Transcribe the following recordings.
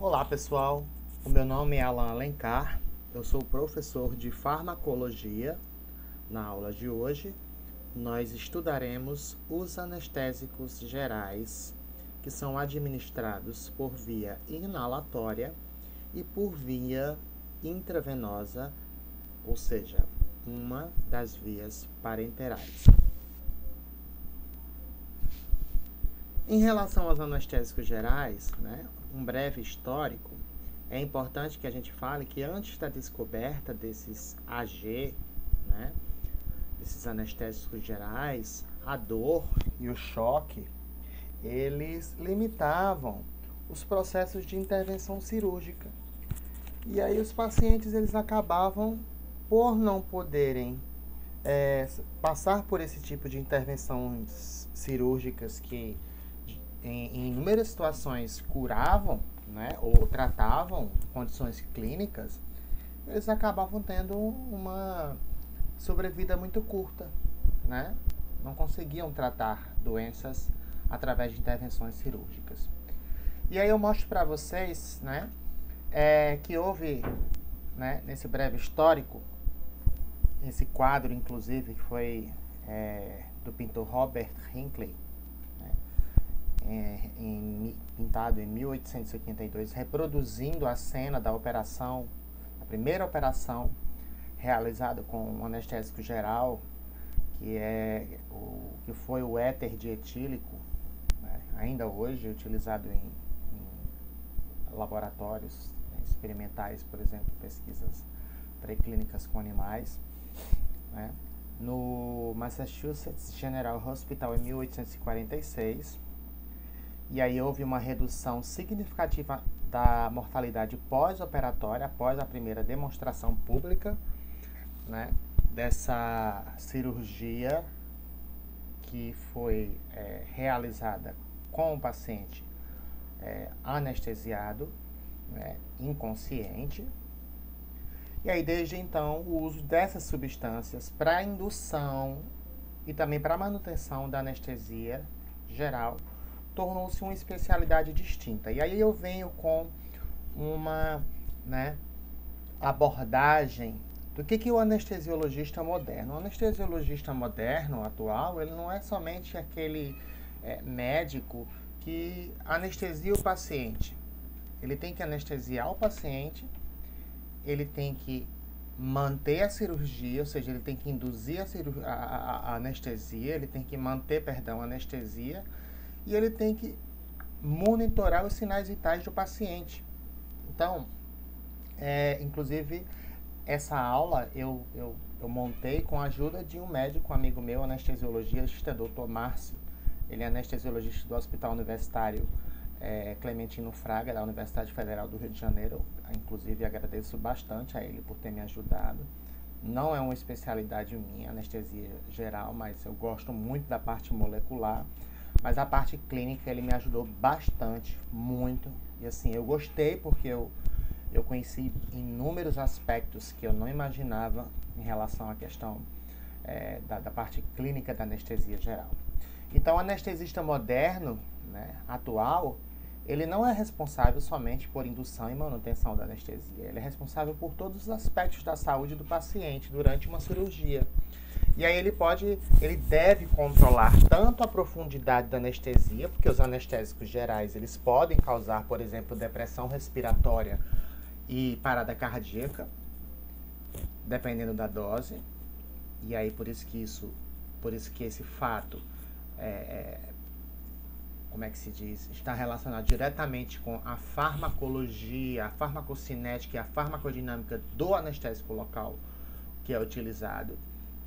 Olá pessoal, o meu nome é Alan Alencar, eu sou professor de farmacologia. Na aula de hoje, nós estudaremos os anestésicos gerais, que são administrados por via inalatória e por via intravenosa, ou seja, uma das vias parenterais. Em relação aos anestésicos gerais, um breve histórico, é importante que a gente fale que antes da descoberta desses AG, desses anestésicos gerais, a dor e o choque, eles limitavam os processos de intervenção cirúrgica. E aí os pacientes eles acabavam por não poderem passar por esse tipo de intervenções cirúrgicas que em inúmeras situações curavam, ou tratavam condições clínicas, eles acabavam tendo uma sobrevida muito curta, não conseguiam tratar doenças através de intervenções cirúrgicas. E aí eu mostro para vocês, que houve, nesse breve histórico, esse quadro, inclusive, que foi do pintor Robert Hinckley, pintado em 1882, reproduzindo a cena da operação, a primeira operação realizada com um anestésico geral, que foi o éter dietílico, ainda hoje utilizado em laboratórios experimentais, por exemplo, pesquisas pré-clínicas com animais, no Massachusetts General Hospital em 1846. E aí houve uma redução significativa da mortalidade pós-operatória, após a primeira demonstração pública, dessa cirurgia que foi realizada com o paciente anestesiado, inconsciente. E aí, desde então, o uso dessas substâncias para indução e também para manutenção da anestesia geral tornou-se uma especialidade distinta. E aí eu venho com uma abordagem do que o anestesiologista moderno. O anestesiologista moderno, atual, ele não é somente aquele médico que anestesia o paciente. Ele tem que anestesiar o paciente, ele tem que manter a cirurgia, ou seja, ele tem que induzir a anestesia, ele tem que manter, a anestesia, e ele tem que monitorar os sinais vitais do paciente. Então, inclusive, essa aula eu montei com a ajuda de um médico amigo meu, anestesiologista, Dr. Márcio. Ele é anestesiologista do Hospital Universitário Clementino Fraga, da Universidade Federal do Rio de Janeiro. Inclusive, agradeço bastante a ele por ter me ajudado. Não é uma especialidade minha, anestesia geral, mas eu gosto muito da parte molecular. Mas a parte clínica ele me ajudou bastante, muito. E assim, eu gostei porque eu conheci inúmeros aspectos que eu não imaginava em relação à questão da parte clínica da anestesia geral. Então, o anestesista moderno, atual, ele não é responsável somente por indução e manutenção da anestesia. Ele é responsável por todos os aspectos da saúde do paciente durante uma cirurgia. E aí ele deve controlar tanto a profundidade da anestesia, porque os anestésicos gerais, eles podem causar, por exemplo, depressão respiratória e parada cardíaca, dependendo da dose. E aí por isso que esse fato está relacionado diretamente com a farmacologia, a farmacocinética e a farmacodinâmica do anestésico local que é utilizado.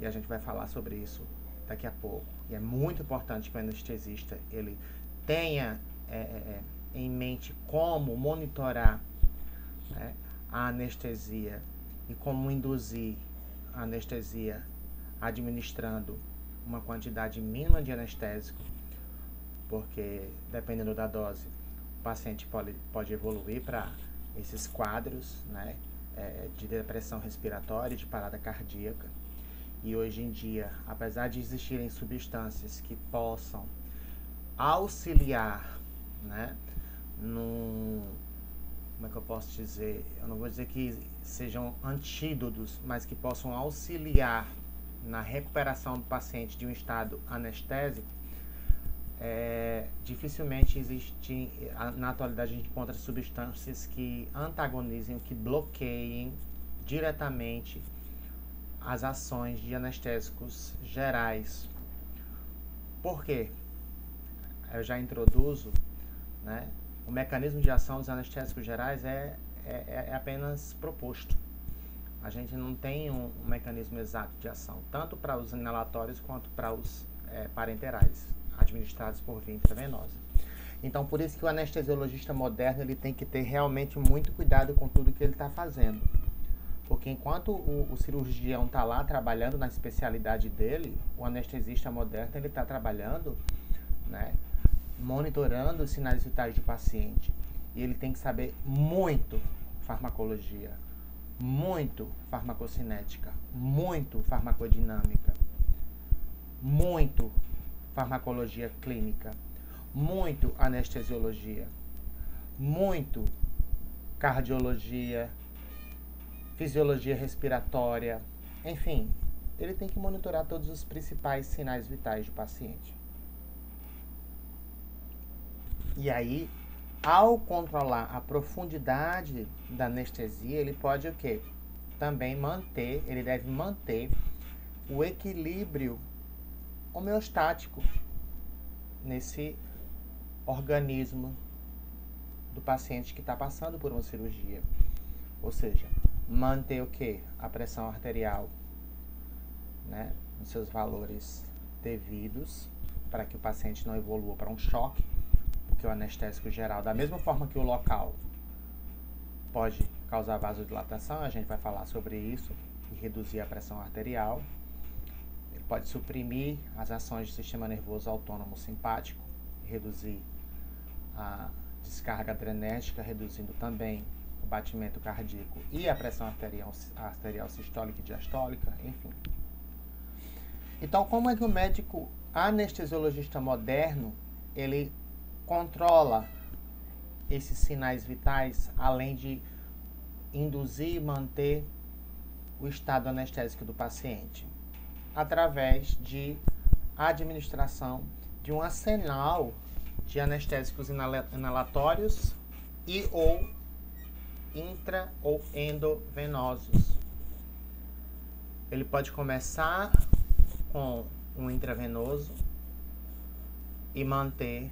E a gente vai falar sobre isso daqui a pouco. E é muito importante que o anestesista ele tenha em mente como monitorar a anestesia e como induzir a anestesia administrando uma quantidade mínima de anestésico, porque dependendo da dose, o paciente pode evoluir para esses quadros de depressão respiratória e de parada cardíaca. E hoje em dia, apesar de existirem substâncias que possam auxiliar no que eu posso dizer? Eu não vou dizer que sejam antídotos, mas que possam auxiliar na recuperação do paciente de um estado anestésico. Dificilmente existe, na atualidade a gente encontra substâncias que antagonizem, que bloqueiem diretamente as ações de anestésicos gerais. Por quê? Eu já introduzo, né? O mecanismo de ação dos anestésicos gerais é apenas proposto. A gente não tem um mecanismo exato de ação, tanto para os inalatórios quanto para os parenterais, administrados por via intravenosa. Então, por isso que o anestesiologista moderno ele tem que ter realmente muito cuidado com tudo que ele está fazendo. Porque enquanto o cirurgião está lá trabalhando na especialidade dele, o anestesista moderno ele está trabalhando, né, monitorando os sinais vitais do paciente. E ele tem que saber muito farmacologia, muito farmacocinética, muito farmacodinâmica, muito farmacologia clínica, muito anestesiologia, muito cardiologia, fisiologia respiratória, enfim, ele tem que monitorar todos os principais sinais vitais do paciente. E aí, ao controlar a profundidade da anestesia, ele pode o quê? Também manter, ele deve manter o equilíbrio homeostático nesse organismo do paciente que está passando por uma cirurgia. Ou seja, manter o quê? A pressão arterial, né, nos seus valores devidos, para que o paciente não evolua para um choque, porque o anestésico geral, da mesma forma que o local pode causar vasodilatação, a gente vai falar sobre isso, e reduzir a pressão arterial. Ele pode suprimir as ações do sistema nervoso autônomo simpático, reduzir a descarga adrenérgica, reduzindo também o batimento cardíaco e a pressão arterial sistólica e diastólica, enfim. Então, como é que o médico anestesiologista moderno, ele controla esses sinais vitais, além de induzir e manter o estado anestésico do paciente? Através de administração de um arsenal de anestésicos inalatórios e ou intra ou endovenosos. Ele pode começar com um intravenoso e manter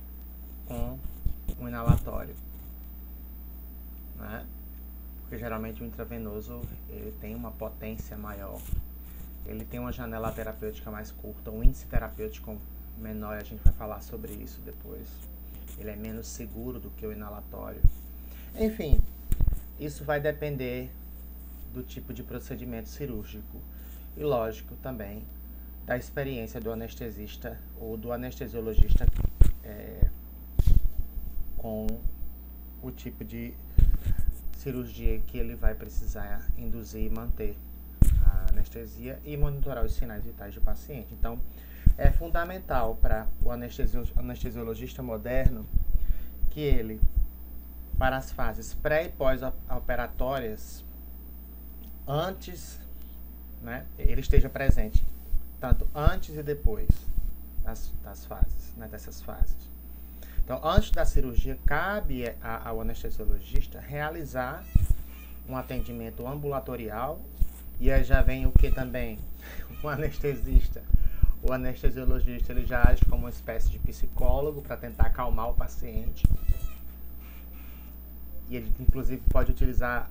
com um inalatório, né? Porque geralmente o intravenoso ele tem uma potência maior, ele tem uma janela terapêutica mais curta, um índice terapêutico menor, a gente vai falar sobre isso depois. Ele é menos seguro do que o inalatório. Enfim, isso vai depender do tipo de procedimento cirúrgico e, lógico, também da experiência do anestesista ou do anestesiologista com o tipo de cirurgia que ele vai precisar induzir e manter a anestesia e monitorar os sinais vitais do paciente. Então, é fundamental para o anestesiologista moderno que ele, para as fases pré e pós-operatórias, antes, né, ele esteja presente, tanto antes e depois das fases, né, dessas fases. Então, antes da cirurgia, cabe ao anestesiologista realizar um atendimento ambulatorial, e aí já vem o que também? O anestesista, o anestesiologista, ele já age como uma espécie de psicólogo para tentar acalmar o paciente. E ele, inclusive, pode utilizar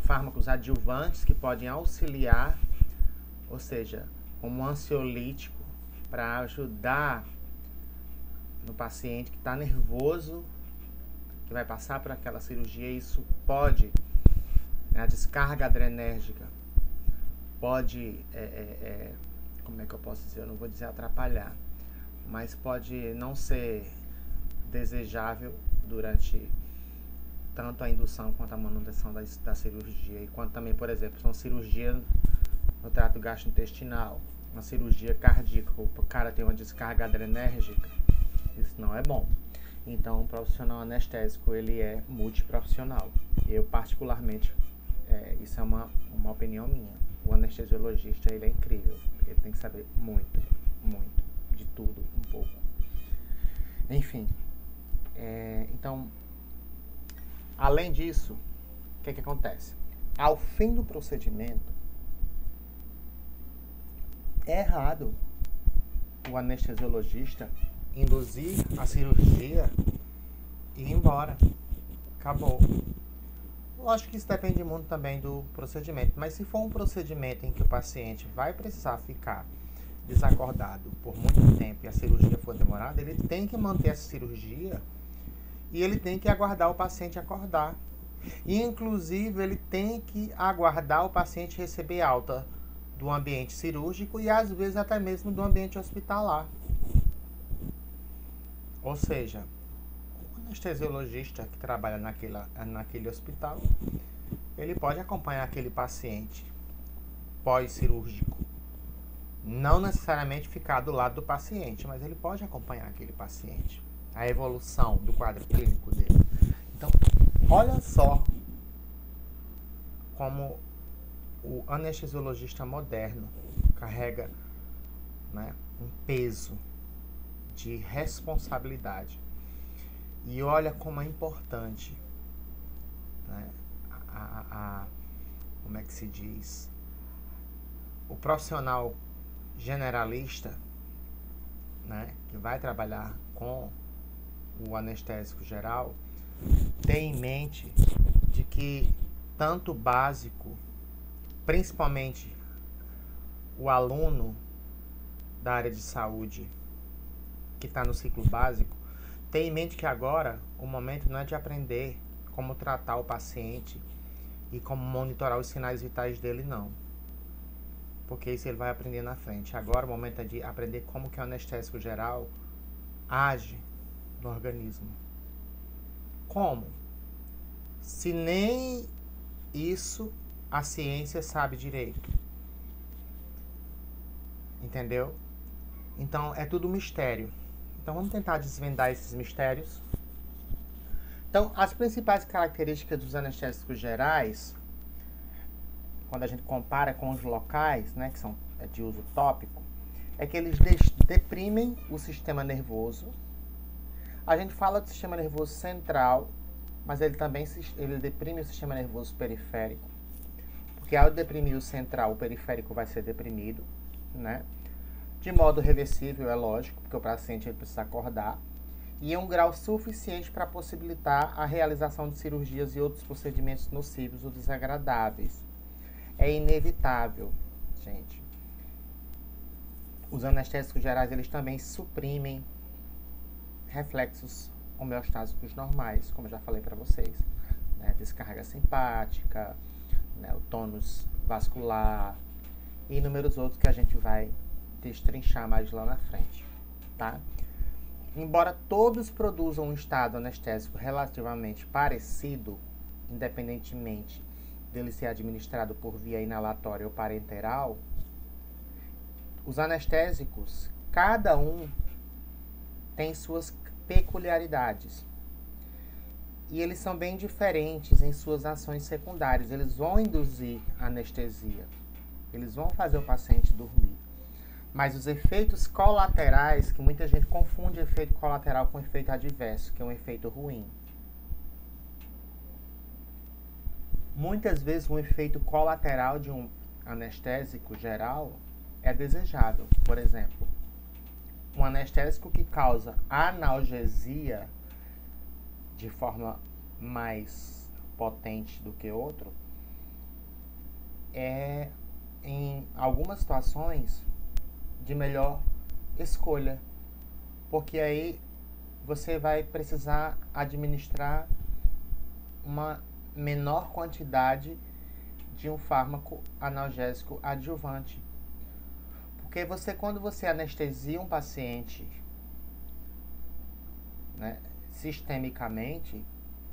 fármacos adjuvantes que podem auxiliar, ou seja, como um ansiolítico, para ajudar no paciente que está nervoso, que vai passar por aquela cirurgia. Isso pode, né, a descarga adrenérgica pode, como é que eu posso dizer? Eu não vou dizer atrapalhar, mas pode não ser desejável durante tanto a indução quanto a manutenção da cirurgia. E quanto também, por exemplo, uma cirurgia no trato gastrointestinal, uma cirurgia cardíaca, o cara tem uma descarga adrenérgica, isso não é bom. Então, o profissional anestésico, ele é multiprofissional. Eu, particularmente, isso é uma opinião minha. O anestesiologista, ele é incrível. Ele tem que saber muito, muito, de tudo, um pouco. Enfim, então, além disso, o que acontece? Ao fim do procedimento, é errado o anestesiologista induzir a cirurgia e ir embora. Acabou. Lógico que isso depende muito também do procedimento, mas se for um procedimento em que o paciente vai precisar ficar desacordado por muito tempo e a cirurgia for demorada, ele tem que manter essa cirurgia e ele tem que aguardar o paciente acordar. E, inclusive, ele tem que aguardar o paciente receber alta do ambiente cirúrgico e, às vezes, até mesmo do ambiente hospitalar. Ou seja, o anestesiologista que trabalha naquele hospital, ele pode acompanhar aquele paciente pós-cirúrgico. Não necessariamente ficar do lado do paciente, mas ele pode acompanhar aquele paciente, a evolução do quadro clínico dele. Então, olha só como o anestesiologista moderno carrega, né, um peso de responsabilidade. E olha como é importante, né, como é que se diz? O profissional generalista, né, que vai trabalhar com o anestésico geral, tem em mente de que tanto o básico, principalmente o aluno da área de saúde que está no ciclo básico, tem em mente que agora o momento não é de aprender como tratar o paciente e como monitorar os sinais vitais dele, não. Porque isso ele vai aprender na frente. Agora o momento é de aprender como que o anestésico geral age no organismo. Como? Se nem isso a ciência sabe direito. Entendeu? Então é tudo mistério. Então vamos tentar desvendar esses mistérios. Então, as principais características dos anestésicos gerais, quando a gente compara com os locais, né, que são de uso tópico, é que eles deprimem o sistema nervoso. A gente fala do sistema nervoso central, mas ele também deprime o sistema nervoso periférico. Porque ao deprimir o central, o periférico vai ser deprimido, né? De modo reversível, é lógico, porque o paciente ele precisa acordar. E em um grau suficiente para possibilitar a realização de cirurgias e outros procedimentos nocivos ou desagradáveis. É inevitável, gente. Os anestésicos gerais, eles também suprimem reflexos homeostásicos normais, como eu já falei para vocês, né? Descarga simpática, né? O tônus vascular e inúmeros outros que a gente vai destrinchar mais lá na frente, tá? Embora todos produzam um estado anestésico relativamente parecido, independentemente dele ser administrado por via inalatória ou parenteral, os anestésicos, cada um tem suas peculiaridades. E eles são bem diferentes em suas ações secundárias. Eles vão induzir anestesia. Eles vão fazer o paciente dormir. Mas os efeitos colaterais, que muita gente confunde efeito colateral com efeito adverso, que é um efeito ruim. Muitas vezes um efeito colateral de um anestésico geral é desejável. Por exemplo, um anestésico que causa analgesia de forma mais potente do que outro é, em algumas situações, de melhor escolha, porque aí você vai precisar administrar uma menor quantidade de um fármaco analgésico adjuvante. Porque quando você anestesia um paciente, né, sistemicamente,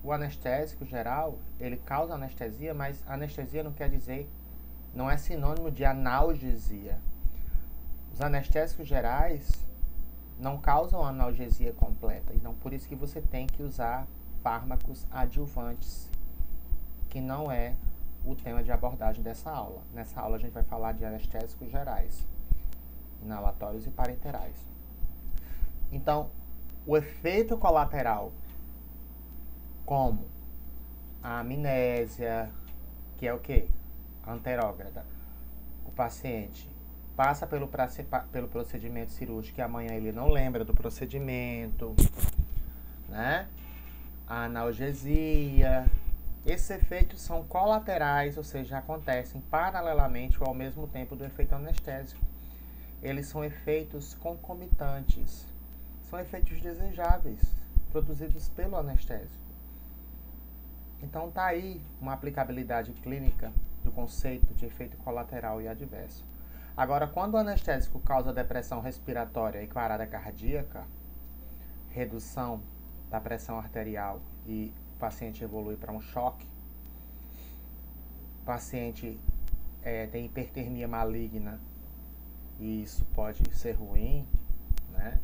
o anestésico geral, ele causa anestesia, mas anestesia não quer dizer, não é sinônimo de analgesia. Os anestésicos gerais, não causam analgesia completa. Então, por isso que você tem que usar fármacos adjuvantes, que não é o tema de abordagem dessa aula. Nessa aula a gente vai falar de anestésicos gerais, inalatórios e parenterais. Então, o efeito colateral, como a amnésia, que é o quê? Anterógrada. O paciente passa pelo procedimento cirúrgico e amanhã ele não lembra do procedimento, né? A analgesia. Esses efeitos são colaterais, ou seja, acontecem paralelamente ou ao mesmo tempo do efeito anestésico. Eles são efeitos concomitantes, são efeitos desejáveis, produzidos pelo anestésico. Então tá aí uma aplicabilidade clínica do conceito de efeito colateral e adverso. Agora, quando o anestésico causa depressão respiratória e parada cardíaca, redução da pressão arterial e o paciente evolui para um choque, o paciente tem hipertermia maligna e isso pode ser ruim, né?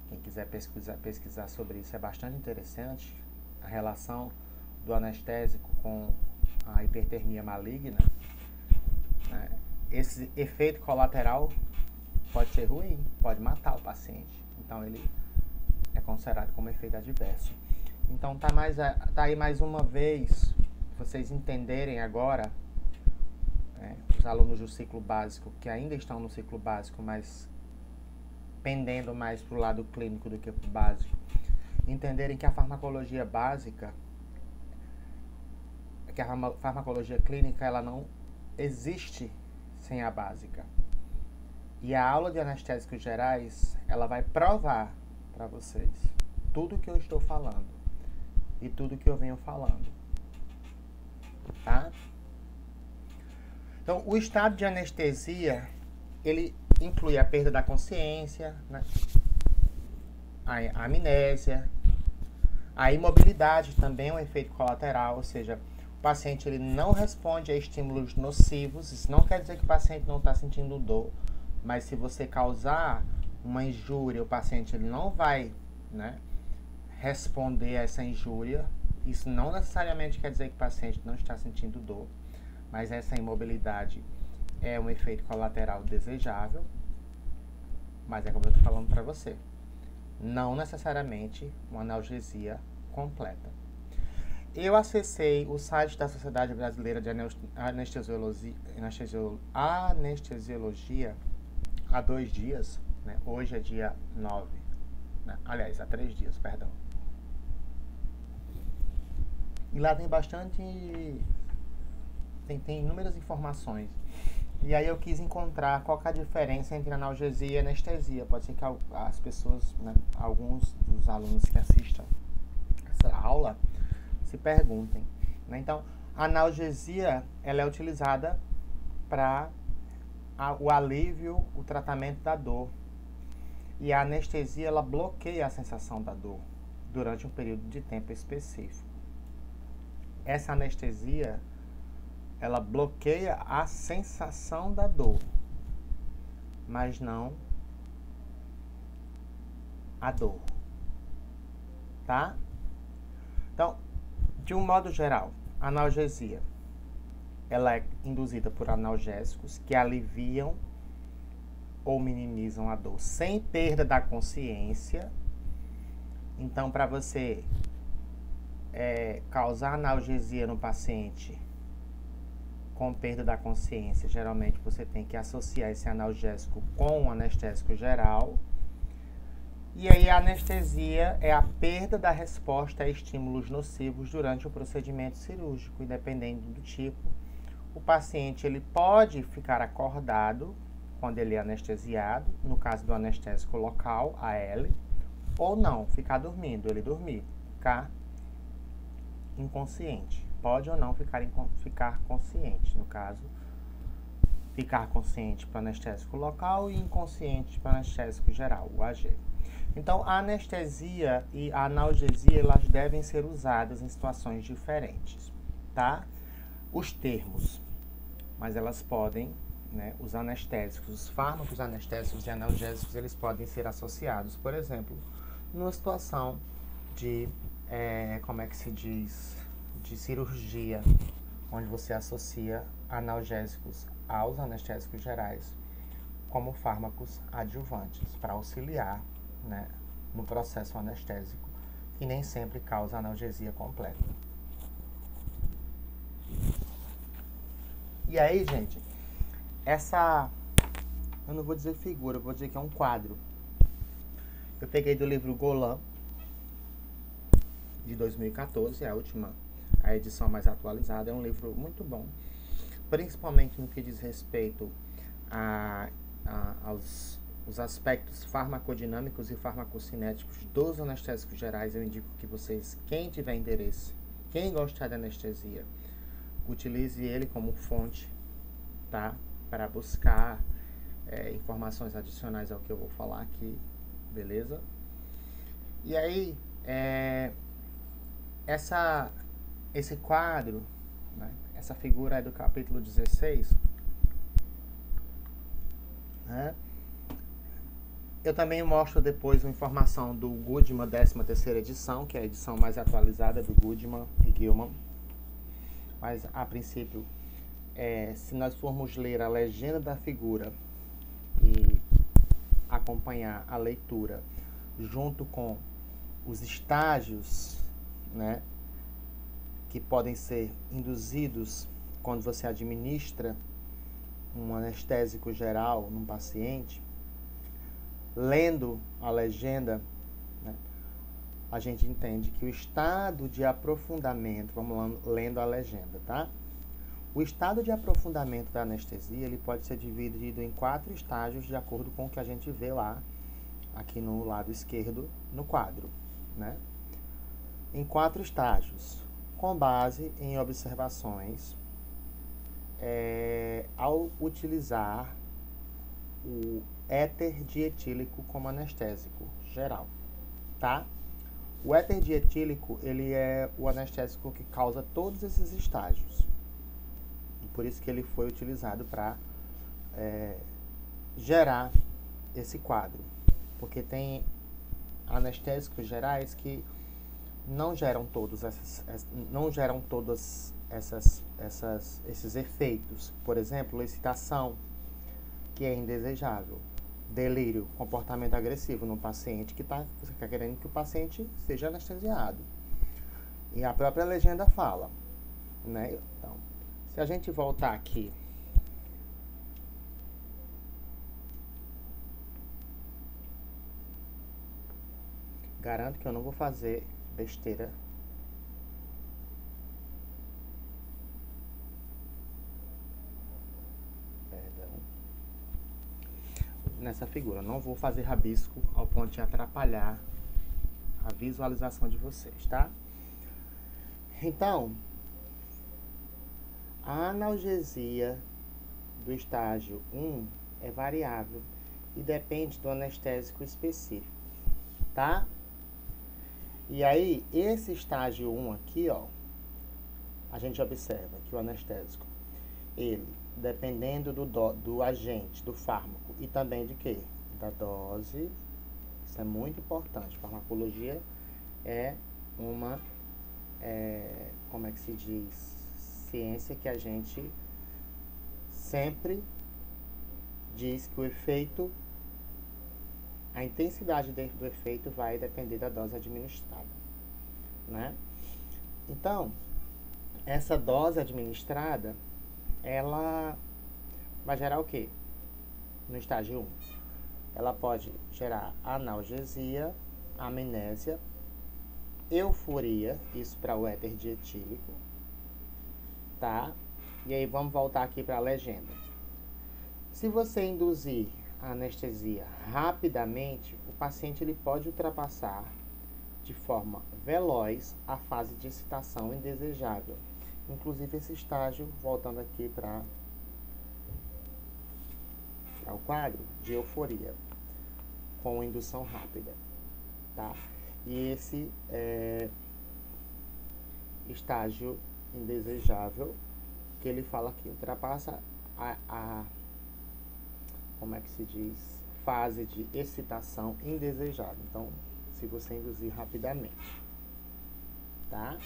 Quem quiser pesquisar sobre isso é bastante interessante, a relação do anestésico com a hipertermia maligna, né? Esse efeito colateral pode ser ruim, pode matar o paciente. Então ele é considerado como efeito adverso. Então tá aí mais uma vez, vocês entenderem agora, os alunos do ciclo básico, que ainda estão no ciclo básico, mas pendendo mais para o lado clínico do que para o básico, entenderem que a farmacologia básica, que a farmacologia clínica, ela não existe sem a básica. E a aula de anestésicos gerais, ela vai provar para vocês tudo que eu estou falando e tudo que eu venho falando, tá? Então, o estado de anestesia, ele inclui a perda da consciência, né? A amnésia, a imobilidade também é um efeito colateral, ou seja, o paciente ele não responde a estímulos nocivos. Isso não quer dizer que o paciente não está sentindo dor, mas se você causar uma injúria, o paciente ele não vai, né, responder a essa injúria. Isso não necessariamente quer dizer que o paciente não está sentindo dor, mas essa imobilidade é um efeito colateral desejável, mas é como eu estou falando para você, não necessariamente uma analgesia completa. Eu acessei o site da Sociedade Brasileira de Anestesiologia há 2 dias, né? Hoje é dia 9, né? Aliás, há 3 dias, perdão. E lá tem tem inúmeras informações. E aí eu quis encontrar qual que é a diferença entre analgesia e anestesia. Pode ser que as pessoas, né, alguns dos alunos que assistam essa aula se perguntem, né? Então, a analgesia, ela é utilizada para o alívio, o tratamento da dor. E a anestesia, ela bloqueia a sensação da dor durante um período de tempo específico. Essa anestesia, ela bloqueia a sensação da dor, mas não a dor, tá? Então, de um modo geral, a analgesia, ela é induzida por analgésicos que aliviam ou minimizam a dor sem perda da consciência. Então, para você causar analgesia no paciente com perda da consciência, geralmente você tem que associar esse analgésico com um anestésico geral. E aí a anestesia é a perda da resposta a estímulos nocivos durante o procedimento cirúrgico. E dependendo do tipo, o paciente ele pode ficar acordado quando ele é anestesiado, no caso do anestésico local, AL, ou não, ficar dormindo, ele dormir, ficar inconsciente. Pode ou não ficar consciente, no caso, ficar consciente para anestésico local e inconsciente para anestésico geral, o AG. Então, a anestesia e a analgesia, elas devem ser usadas em situações diferentes, tá? Os termos, mas elas podem né, os anestésicos, os fármacos anestésicos e analgésicos, eles podem ser associados, por exemplo, numa situação de, como é que se diz, de cirurgia, onde você associa analgésicos aos anestésicos gerais como fármacos adjuvantes para auxiliar, né, no processo anestésico, que nem sempre causa analgesia completa. E aí, gente, eu não vou dizer figura, eu vou dizer que é um quadro. Eu peguei do livro Golan, de 2014, a edição mais atualizada. É um livro muito bom, principalmente no que diz respeito aos os aspectos farmacodinâmicos e farmacocinéticos dos anestésicos gerais. Eu indico que vocês, quem tiver interesse, quem gostar de anestesia, utilize ele como fonte, tá? Para buscar informações adicionais ao que eu vou falar aqui, beleza? E aí, esse quadro, né, essa figura é do capítulo 16, né? Eu também mostro depois uma informação do Goodman 13ª edição, que é a edição mais atualizada do Goodman e Gilman. Mas, a princípio, se nós formos ler a legenda da figura e acompanhar a leitura junto com os estágios, né, que podem ser induzidos quando você administra um anestésico geral num paciente, lendo a legenda, né, a gente entende que o estado de aprofundamento, vamos lá, lendo a legenda, tá? O estado de aprofundamento da anestesia, ele pode ser dividido em 4 estágios, de acordo com o que a gente vê lá, aqui no lado esquerdo, no quadro, né? Em 4 estágios, com base em observações, ao utilizar o éter dietílico como anestésico geral, tá? O éter dietílico, ele é o anestésico que causa todos esses estágios. E por isso que ele foi utilizado para gerar esse quadro. Porque tem anestésicos gerais que não geram todos esses efeitos. Por exemplo, excitação, que é indesejável. Delírio, comportamento agressivo no paciente que está querendo que o paciente seja anestesiado. E a própria legenda fala, né? Então, se a gente voltar aqui, garanto que eu não vou fazer besteira. Nessa figura, não vou fazer rabisco ao ponto de atrapalhar a visualização de vocês, tá? Então, a analgesia do estágio 1 é variável e depende do anestésico específico, tá? E aí, esse estágio 1 aqui, ó, a gente observa que o anestésico, ele, dependendo do agente, do fármaco e também de quê? Da dose. Isso é muito importante. Farmacologia é uma, como é que se diz? Ciência que a gente sempre diz que o efeito, a intensidade dentro do efeito vai depender da dose administrada, né? Então, essa dose administrada, ela vai gerar o quê? No estágio 1, ela pode gerar analgesia, amnésia, euforia, isso para o éter dietílico, tá? E aí vamos voltar aqui para a legenda. Se você induzir a anestesia rapidamente, o paciente ele pode ultrapassar de forma veloz a fase de excitação indesejável. Inclusive esse estágio, voltando aqui para o quadro, de euforia, com indução rápida, tá? E esse estágio indesejável, que ele fala aqui, ultrapassa como é que se diz, fase de excitação indesejada. Então, se você induzir rapidamente, tá?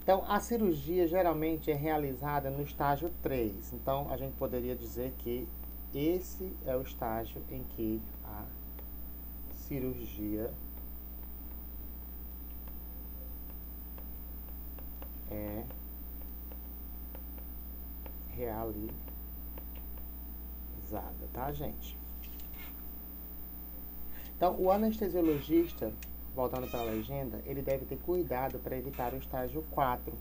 Então, a cirurgia geralmente é realizada no estágio 3. Então, a gente poderia dizer que esse é o estágio em que a cirurgia é realizada, tá, gente? Então, o anestesiologista, voltando para a legenda, ele deve ter cuidado para evitar o estágio 4.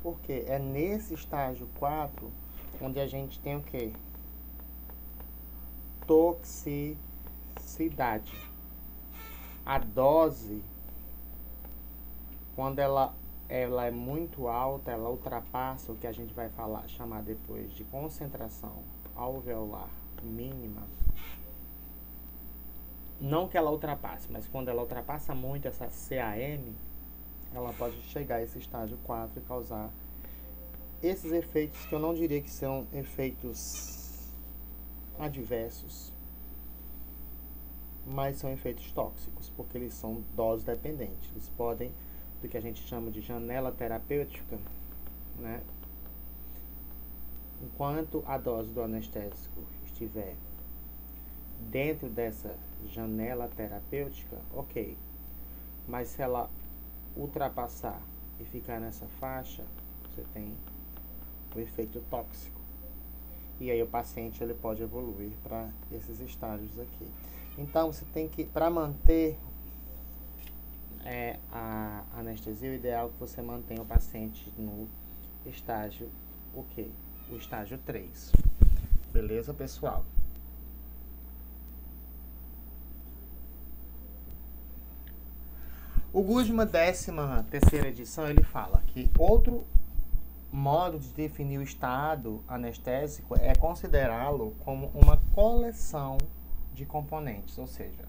Porque é nesse estágio 4 onde a gente tem o quê? Toxicidade. A dose, quando ela é muito alta, ela ultrapassa o que a gente vai chamar depois de concentração alveolar mínima. Não que ela ultrapasse, mas quando ela ultrapassa muito essa CAM, ela pode chegar a esse estágio 4 e causar esses efeitos que eu não diria que são efeitos adversos, mas são efeitos tóxicos, porque eles são dose dependentes. Eles podem, do que a gente chama de janela terapêutica, né? Enquanto a dose do anestésico estiver dentro dessa janela terapêutica, ok. Mas se ela ultrapassar e ficar nessa faixa, você tem o efeito tóxico. E aí o paciente ele pode evoluir para esses estágios aqui. Então você tem que, para manter a anestesia, o ideal é que você mantenha o paciente no estágio, o quê? O estágio 3. Beleza, pessoal? O Guzman, 13ª edição, ele fala que outro modo de definir o estado anestésico é considerá-lo como uma coleção de componentes, ou seja,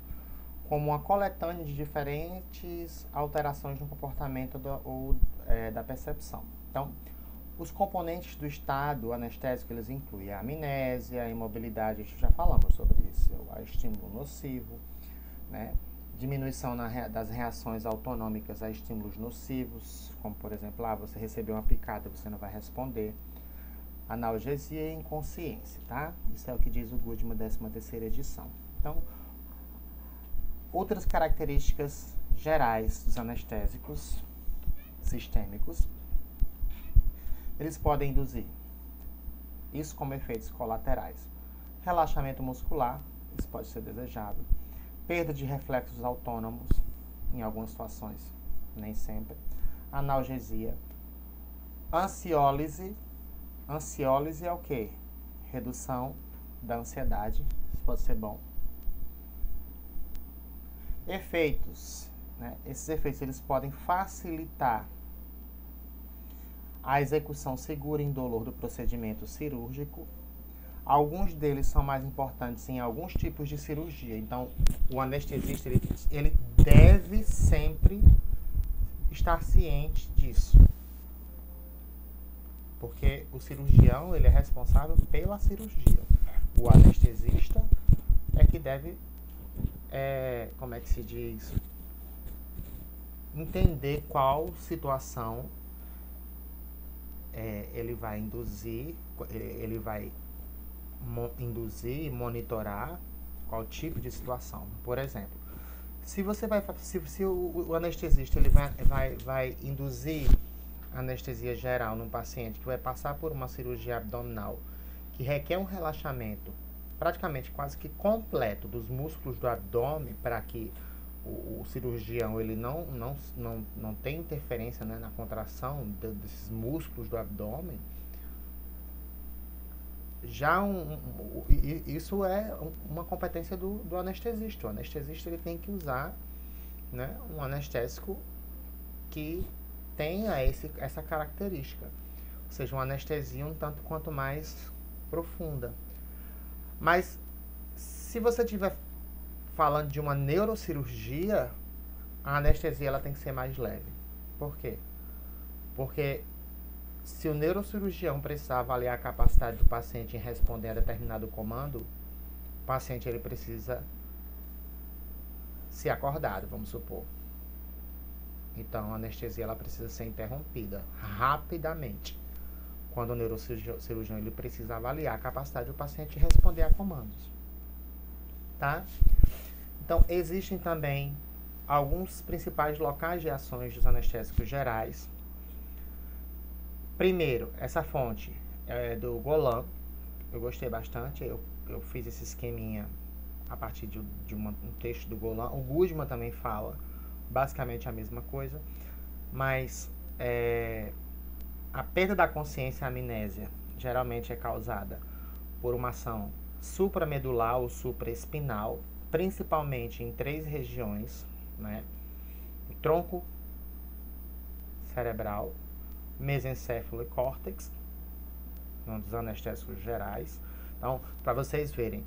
como uma coletânea de diferentes alterações no comportamento da percepção. Então, os componentes do estado anestésico, eles incluem a amnésia, a imobilidade, a gente já falamos sobre isso, o estímulo nocivo, né? Diminuição das reações autonômicas a estímulos nocivos, como por exemplo, você recebeu uma picada, você não vai responder. Analgesia e inconsciência, tá? Isso é o que diz o Guzman, 13ª edição. Então, outras características gerais dos anestésicos sistêmicos, eles podem induzir, isso como efeitos colaterais, relaxamento muscular, isso pode ser desejável, perda de reflexos autônomos, em algumas situações, nem sempre, analgesia, ansiólise. Ansiólise é o quê? Redução da ansiedade, isso pode ser bom. Efeitos, né? Esses efeitos eles podem facilitar a execução segura e indolor do procedimento cirúrgico. Alguns deles são mais importantes em alguns tipos de cirurgia. Então, o anestesista ele deve sempre estar ciente disso. Porque o cirurgião ele é responsável pela cirurgia. O anestesista é que deve, como é que se diz, entender qual situação ele vai induzir, ele vai induzir e monitorar qual tipo de situação. Por exemplo, se o anestesista ele vai induzir anestesia geral num paciente que vai passar por uma cirurgia abdominal que requer um relaxamento praticamente quase que completo dos músculos do abdômen para que o cirurgião ele não tenha interferência, né, na contração desses músculos do abdômen, isso é uma competência do anestesista. O anestesista ele tem que usar, né, um anestésico que tenha essa característica, ou seja, uma anestesia um tanto quanto mais profunda. Mas se você estiver falando de uma neurocirurgia, a anestesia ela tem que ser mais leve. Por quê? Porque se o neurocirurgião precisar avaliar a capacidade do paciente em responder a determinado comando, o paciente ele precisa ser acordado, vamos supor. Então, a anestesia ela precisa ser interrompida rapidamente. Quando o neurocirurgião ele precisa avaliar a capacidade do paciente de responder a comandos. Tá? Então, existem também alguns principais locais de ações dos anestésicos gerais. Primeiro, essa fonte é do Golan. Eu gostei bastante. Eu fiz esse esqueminha a partir de um texto do Golan. O Guzman também fala basicamente a mesma coisa. Mas a perda da consciência e a amnésia geralmente é causada por uma ação supramedular ou supraespinal, principalmente em 3 regiões, né? O tronco cerebral, mesencéfalo e córtex, um dos anestésicos gerais. Então, para vocês verem,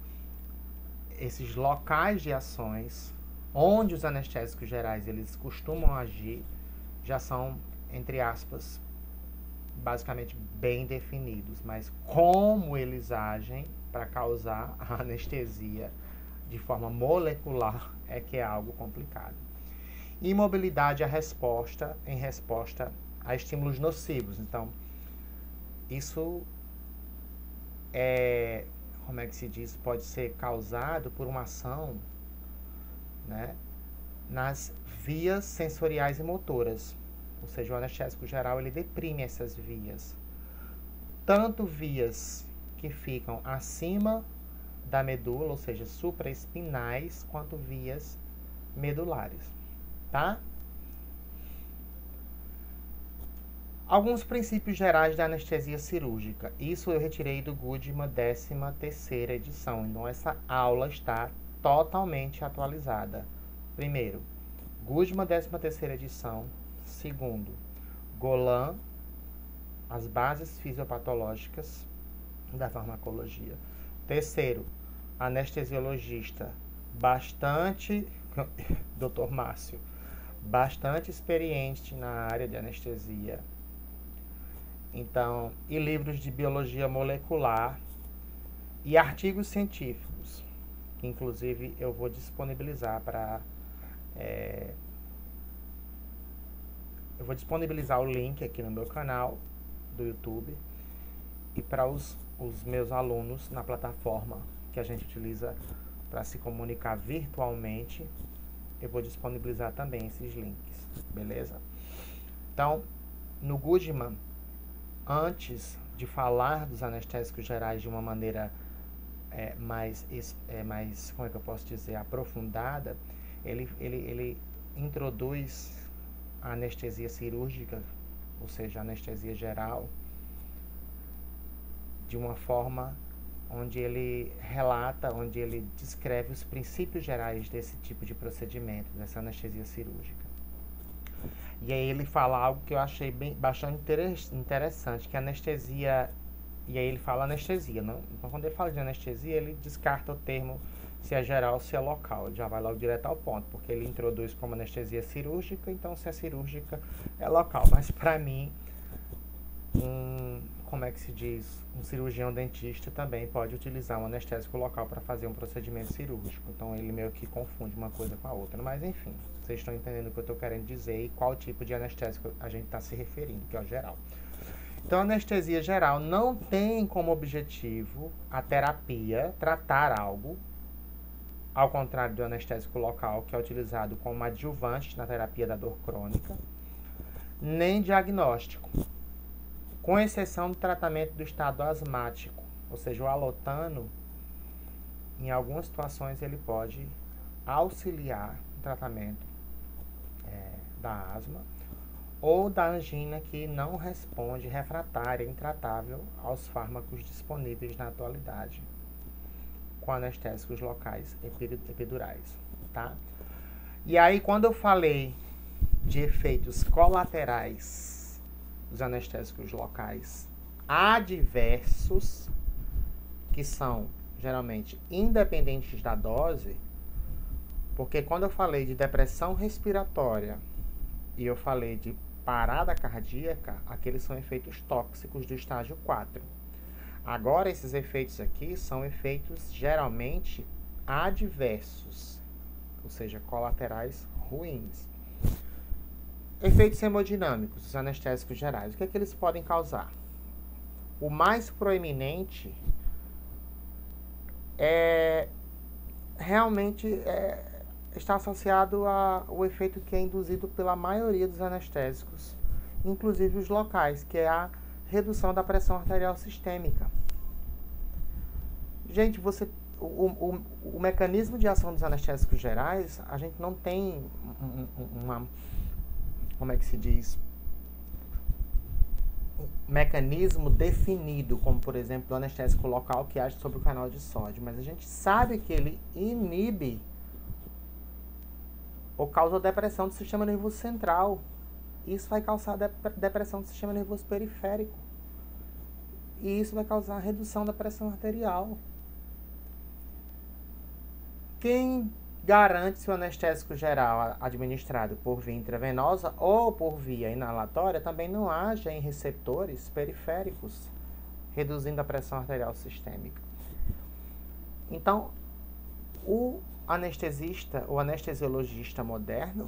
esses locais de ações onde os anestésicos gerais eles costumam agir já são, entre aspas, basicamente bem definidos, mas como eles agem para causar a anestesia de forma molecular é que é algo complicado. Imobilidade é em resposta a estímulos nocivos. Então, isso como é que se diz, pode ser causado por uma ação, né, nas vias sensoriais e motoras. Ou seja, o anestésico geral ele deprime essas vias. Tanto vias que ficam acima da medula, ou seja, supraespinais, quanto vias medulares, tá? Alguns princípios gerais da anestesia cirúrgica. Isso eu retirei do Guzman 13ª edição. Então, essa aula está totalmente atualizada. Primeiro, Guzman 13ª edição. Segundo, Golan, as bases fisiopatológicas da farmacologia. Terceiro, anestesiologista bastante, Dr. Márcio, bastante experiente na área de anestesia. Então, e livros de biologia molecular e artigos científicos, que inclusive eu vou disponibilizar para... eu vou disponibilizar o link aqui no meu canal do YouTube e para os meus alunos na plataforma que a gente utiliza para se comunicar virtualmente, eu vou disponibilizar também esses links, beleza? Então, no Guzman, antes de falar dos anestésicos gerais de uma maneira mais, como é que eu posso dizer, aprofundada, ele introduz a anestesia cirúrgica, ou seja, a anestesia geral, de uma forma onde ele relata, onde ele descreve os princípios gerais desse tipo de procedimento, dessa anestesia cirúrgica. E aí ele fala algo que eu achei bastante interessante, que a anestesia, e aí ele fala anestesia, não? Então quando ele fala de anestesia, ele descarta o termo se é geral ou se é local, ele já vai logo direto ao ponto, porque ele introduz como anestesia cirúrgica, então se é cirúrgica é local. Mas para mim, como é que se diz, um cirurgião dentista também pode utilizar um anestésico local para fazer um procedimento cirúrgico. Então ele meio que confunde uma coisa com a outra. Mas enfim, vocês estão entendendo o que eu estou querendo dizer e qual tipo de anestésico a gente está se referindo, que é o geral. Então a anestesia geral não tem como objetivo a terapia tratar algo, ao contrário do anestésico local, que é utilizado como adjuvante na terapia da dor crônica, nem diagnóstico, com exceção do tratamento do estado asmático, ou seja, o alotano, em algumas situações ele pode auxiliar no tratamento da asma ou da angina que não responde, refratária, intratável aos fármacos disponíveis na atualidade, com anestésicos locais epidurais, tá? E aí, quando eu falei de efeitos colaterais dos anestésicos locais adversos, que são geralmente independentes da dose, porque quando eu falei de depressão respiratória e eu falei de parada cardíaca, aqueles são efeitos tóxicos do estágio 4. Agora, esses efeitos aqui são efeitos geralmente adversos, ou seja, colaterais ruins. Efeitos hemodinâmicos, os anestésicos gerais, o que é que eles podem causar? O mais proeminente realmente está associado ao efeito que é induzido pela maioria dos anestésicos, inclusive os locais, que é a redução da pressão arterial sistêmica. Gente, o mecanismo de ação dos anestésicos gerais, a gente não tem como é que se diz? Um mecanismo definido, como por exemplo o anestésico local que age sobre o canal de sódio, mas a gente sabe que ele inibe ou causa depressão do sistema nervoso central. Isso vai causar depressão do sistema nervoso periférico. E isso vai causar redução da pressão arterial. Quem garante se o anestésico geral administrado por via intravenosa ou por via inalatória também não haja em receptores periféricos, reduzindo a pressão arterial sistêmica? Então, o anestesista, o anestesiologista moderno,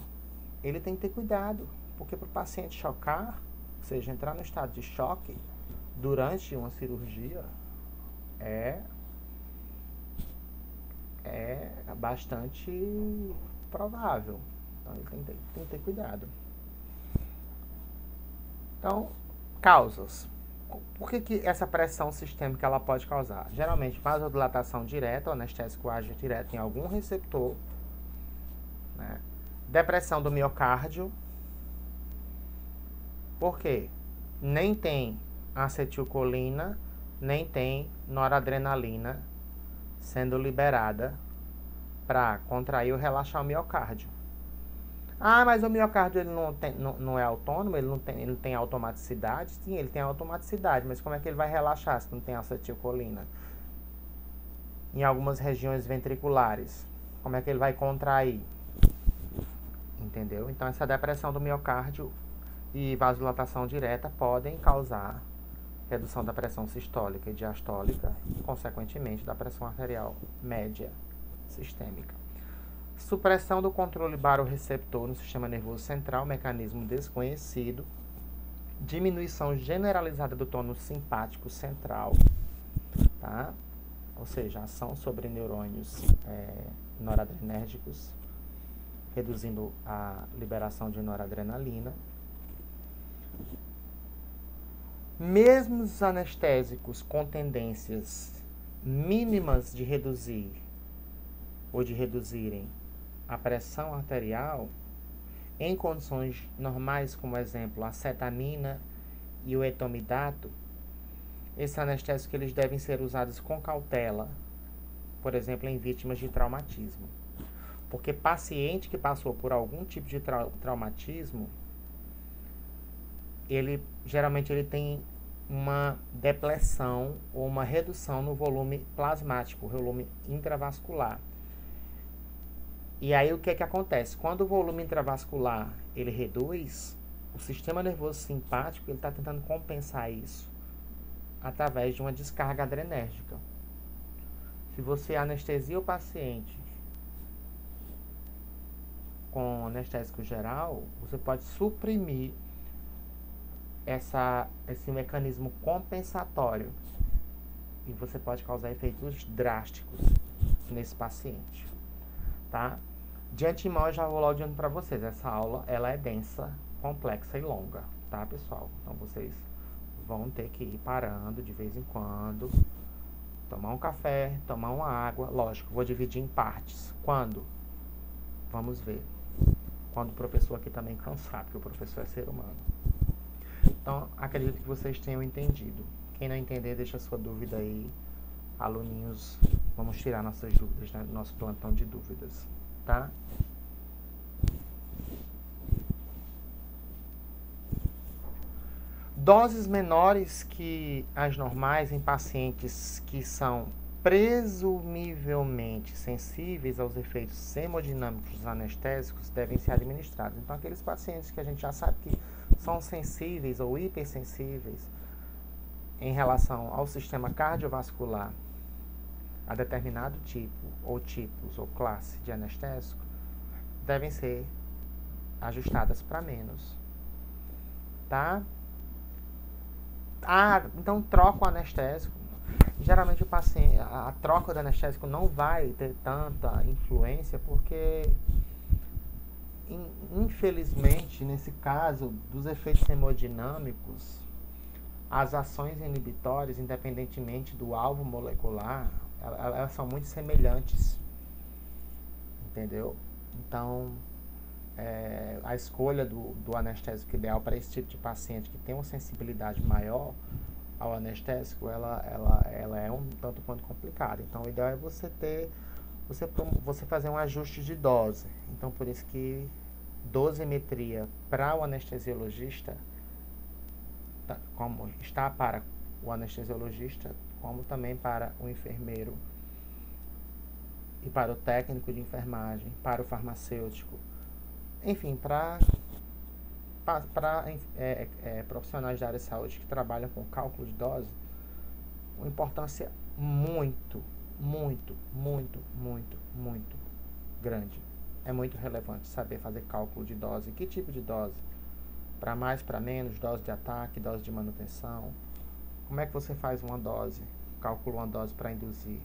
ele tem que ter cuidado, porque para o paciente chocar, ou seja, entrar no estado de choque durante uma cirurgia, é bastante provável. Então, ele tem que ter cuidado. Então, causas. Por que essa pressão sistêmica ela pode causar? Geralmente, vasodilatação direta, o anestésico age direto em algum receptor, né? Depressão do miocárdio. Por quê? Nem tem acetilcolina, nem tem noradrenalina sendo liberada para contrair ou relaxar o miocárdio. Ah, mas o miocárdio ele não é autônomo, ele não tem automaticidade? Sim, ele tem automaticidade, mas como é que ele vai relaxar se não tem acetilcolina? Em algumas regiões ventriculares, como é que ele vai contrair? Entendeu? Então, essa depressão do miocárdio e vasodilatação direta podem causar redução da pressão sistólica e diastólica e, consequentemente, da pressão arterial média sistêmica. Supressão do controle baroreceptor no sistema nervoso central, mecanismo desconhecido. Diminuição generalizada do tônus simpático central, tá? Ou seja, ação sobre neurônios noradrenérgicos, reduzindo a liberação de noradrenalina. Mesmo os anestésicos com tendências mínimas de reduzir ou de reduzirem a pressão arterial, em condições normais, como exemplo, a acetamina e o etomidato, esses anestésicos eles devem ser usados com cautela, por exemplo, em vítimas de traumatismo. Porque paciente que passou por algum tipo de traumatismo, geralmente ele tem uma depressão ou uma redução no volume plasmático, o volume intravascular. E aí o que acontece? Quando o volume intravascular ele reduz, o sistema nervoso simpático ele está tentando compensar isso através de uma descarga adrenérgica. Se você anestesia o paciente com anestésico geral, você pode suprimir esse mecanismo compensatório e você pode causar efeitos drásticos nesse paciente, tá? De antemão, eu já vou logo dizendo para vocês, essa aula ela é densa, complexa e longa, tá, pessoal? Então, vocês vão ter que ir parando de vez em quando, tomar um café, tomar uma água, lógico, vou dividir em partes. Quando? Vamos ver. Quando o professor aqui também cansar, porque o professor é ser humano. Então, acredito que vocês tenham entendido. Quem não entender, deixa a sua dúvida aí. Aluninhos, vamos tirar nossas dúvidas, né? Nosso plantão de dúvidas, tá? Doses menores que as normais em pacientes que são presumivelmente sensíveis aos efeitos hemodinâmicos dos anestésicos devem ser administrados. Então, aqueles pacientes que a gente já sabe que são sensíveis ou hipersensíveis em relação ao sistema cardiovascular, a determinado tipo, ou tipos, ou classe de anestésico, devem ser ajustadas para menos, tá? Então troca o anestésico. Geralmente o paciente, a troca do anestésico não vai ter tanta influência, porque infelizmente, nesse caso dos efeitos hemodinâmicos, as ações inibitórias, independentemente do alvo molecular, elas são muito semelhantes, entendeu? Então, a escolha do anestésico ideal para esse tipo de paciente que tem uma sensibilidade maior ao anestésico, ela é um tanto quanto complicada. Então, o ideal é você fazer um ajuste de dose. Então, por isso que dosimetria para o anestesiologista, como está para o anestesiologista, como também para o enfermeiro e para o técnico de enfermagem, para o farmacêutico, enfim, para profissionais da área de saúde que trabalham com cálculo de dose, uma importância muito grande. É muito relevante saber fazer cálculo de dose. Que tipo de dose? Para mais, para menos, dose de ataque, dose de manutenção. Como é que você faz uma dose? Calcula uma dose para induzir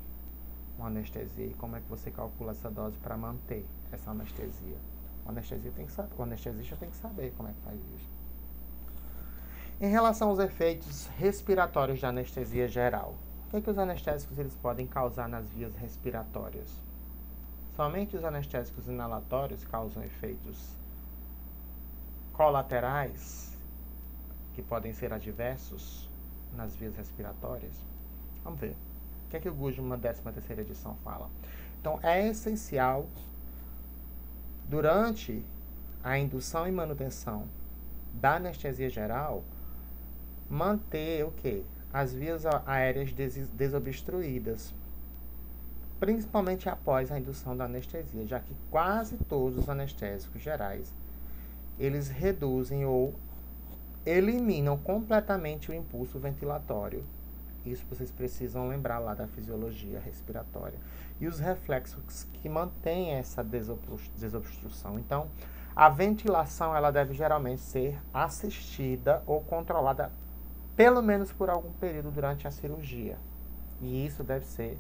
uma anestesia. E como é que você calcula essa dose para manter essa anestesia? O anestesista tem que saber como é que faz isso. Em relação aos efeitos respiratórios de anestesia geral, o que os anestésicos eles podem causar nas vias respiratórias? Somente os anestésicos inalatórios causam efeitos colaterais, que podem ser adversos nas vias respiratórias? Vamos ver. O que o Goodman, 13ª edição, fala? Então, é essencial, durante a indução e manutenção da anestesia geral, manter o quê? As vias aéreas desobstruídas, principalmente após a indução da anestesia, já que quase todos os anestésicos gerais, eles reduzem ou eliminam completamente o impulso ventilatório. Isso vocês precisam lembrar lá da fisiologia respiratória. E os reflexos que mantêm essa desobstrução. Então, a ventilação ela deve geralmente ser assistida ou controlada pelo menos por algum período durante a cirurgia. E isso deve ser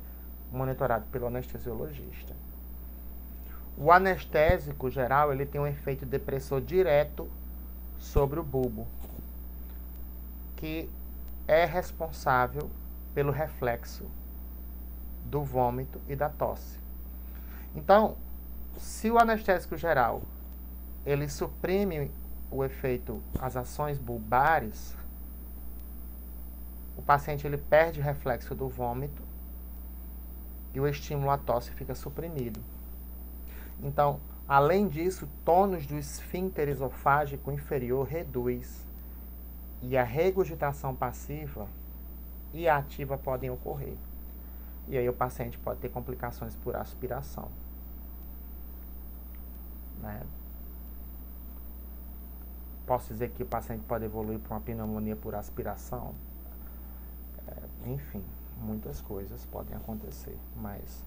monitorado pelo anestesiologista. O anestésico geral ele tem um efeito depressor direto sobre o bulbo, que é responsável pelo reflexo do vômito e da tosse. Então, se o anestésico geral ele suprime o efeito, as ações bulbares, o paciente ele perde o reflexo do vômito e o estímulo à tosse fica suprimido. Então, além disso, o tônus do esfíncter esofágico inferior reduz e a regurgitação passiva e ativa podem ocorrer. E aí o paciente pode ter complicações por aspiração, né? Posso dizer que o paciente pode evoluir para uma pneumonia por aspiração? Enfim, muitas coisas podem acontecer, mas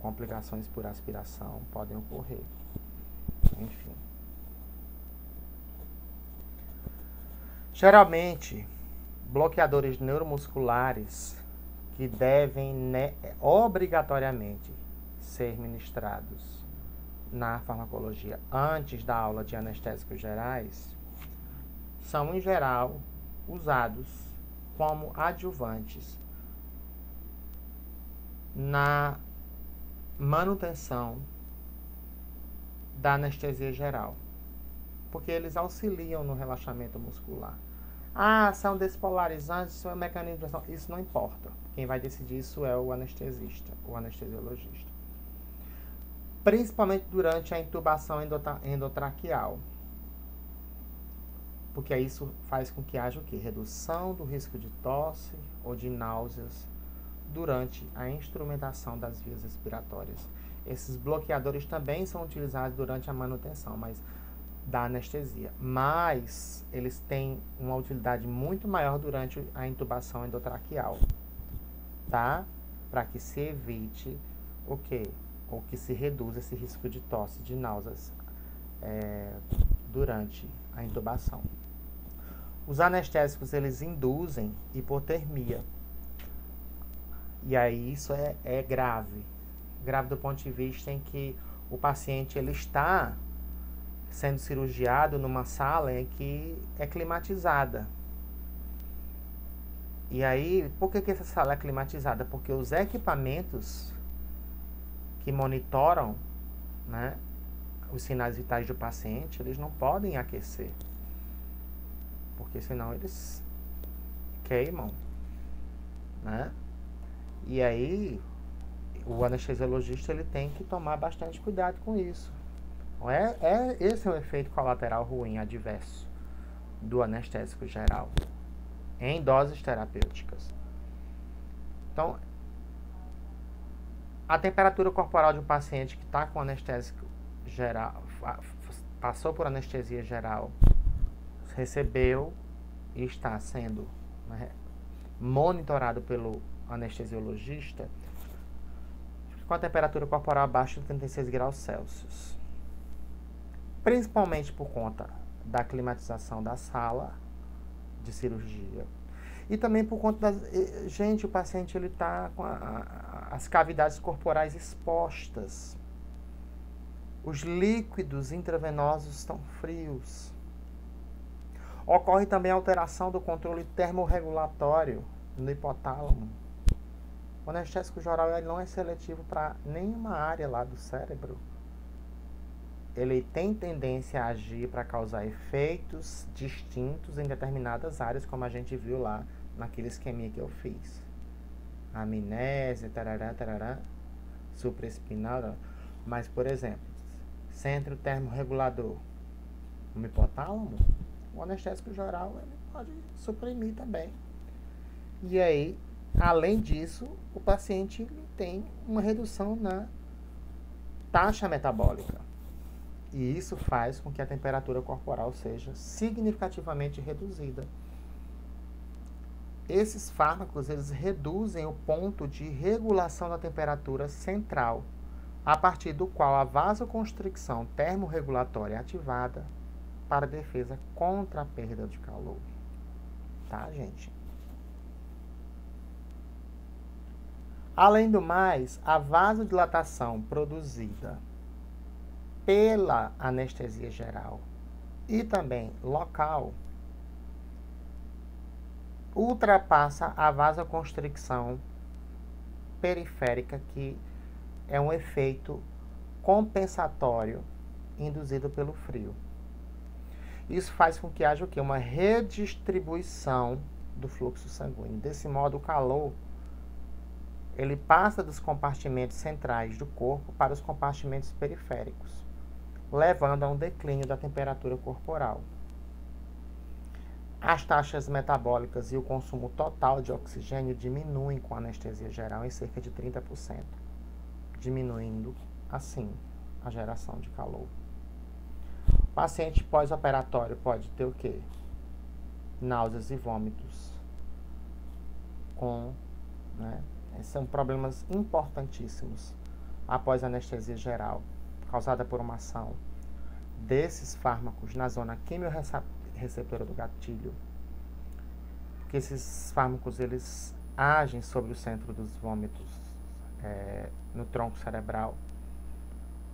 complicações por aspiração podem ocorrer. Enfim. Geralmente, bloqueadores neuromusculares que devem obrigatoriamente ser ministrados na farmacologia antes da aula de anestésicos gerais são, em geral, usados como adjuvantes na manutenção da anestesia geral, porque eles auxiliam no relaxamento muscular. São despolarizantes, isso é um mecanismo de ação. Isso não importa. Quem vai decidir isso é o anestesista, o anestesiologista. Principalmente durante a intubação endotraqueal. Porque isso faz com que haja o quê? Redução do risco de tosse ou de náuseas durante a instrumentação das vias respiratórias. Esses bloqueadores também são utilizados durante a manutenção, mas da anestesia, mas eles têm uma utilidade muito maior durante a intubação endotraqueal, tá? Para que se evite o quê? Ou que se reduza esse risco de tosse, de náuseas durante a intubação. Os anestésicos, eles induzem hipotermia. E aí isso é grave. Grave do ponto de vista em que o paciente ele está sendo cirurgiado numa sala em que é climatizada. E aí, por que essa sala é climatizada? Porque os equipamentos que monitoram, né, os sinais vitais do paciente, eles não podem aquecer. Porque senão eles queimam, né? E aí, o anestesiologista ele tem que tomar bastante cuidado com isso. Esse é o efeito colateral ruim, adverso, do anestésico geral, em doses terapêuticas. Então, a temperatura corporal de um paciente que está com anestésico geral, passou por anestesia geral, recebeu e está sendo, né, monitorado pelo anestesiologista, com a temperatura corporal abaixo de 36 graus Celsius. Principalmente por conta da climatização da sala de cirurgia. E também por conta das... Gente, o paciente ele está com as cavidades corporais expostas. Os líquidos intravenosos estão frios. Ocorre também a alteração do controle termorregulatório no hipotálamo. O anestésico geral ele não é seletivo para nenhuma área lá do cérebro. Ele tem tendência a agir para causar efeitos distintos em determinadas áreas, como a gente viu lá naquele esqueminha que eu fiz. Amnésia, tarará, supraespinal. Mas, por exemplo, centro termorregulador no hipotálamo, o anestésico geral ele pode suprimir também. E aí, além disso, o paciente ele tem uma redução na taxa metabólica. E isso faz com que a temperatura corporal seja significativamente reduzida. Esses fármacos, eles reduzem o ponto de regulação da temperatura central, a partir do qual a vasoconstricção termorregulatória é ativada para defesa contra a perda de calor. Tá, gente? Além do mais, a vasodilatação produzida pela anestesia geral e também local ultrapassa a vasoconstricção periférica, que é um efeito compensatório induzido pelo frio. Isso faz com que haja o quê? Uma redistribuição do fluxo sanguíneo. Desse modo, o calor ele passa dos compartimentos centrais do corpo para os compartimentos periféricos, levando a um declínio da temperatura corporal. As taxas metabólicas e o consumo total de oxigênio diminuem com a anestesia geral em cerca de 30%, diminuindo, assim, a geração de calor. O paciente pós-operatório pode ter o quê? Náuseas e vômitos. São problemas importantíssimos após a anestesia geral, causada por uma ação desses fármacos na zona quimiorreceptora do gatilho. Porque esses fármacos, eles agem sobre o centro dos vômitos, no tronco cerebral,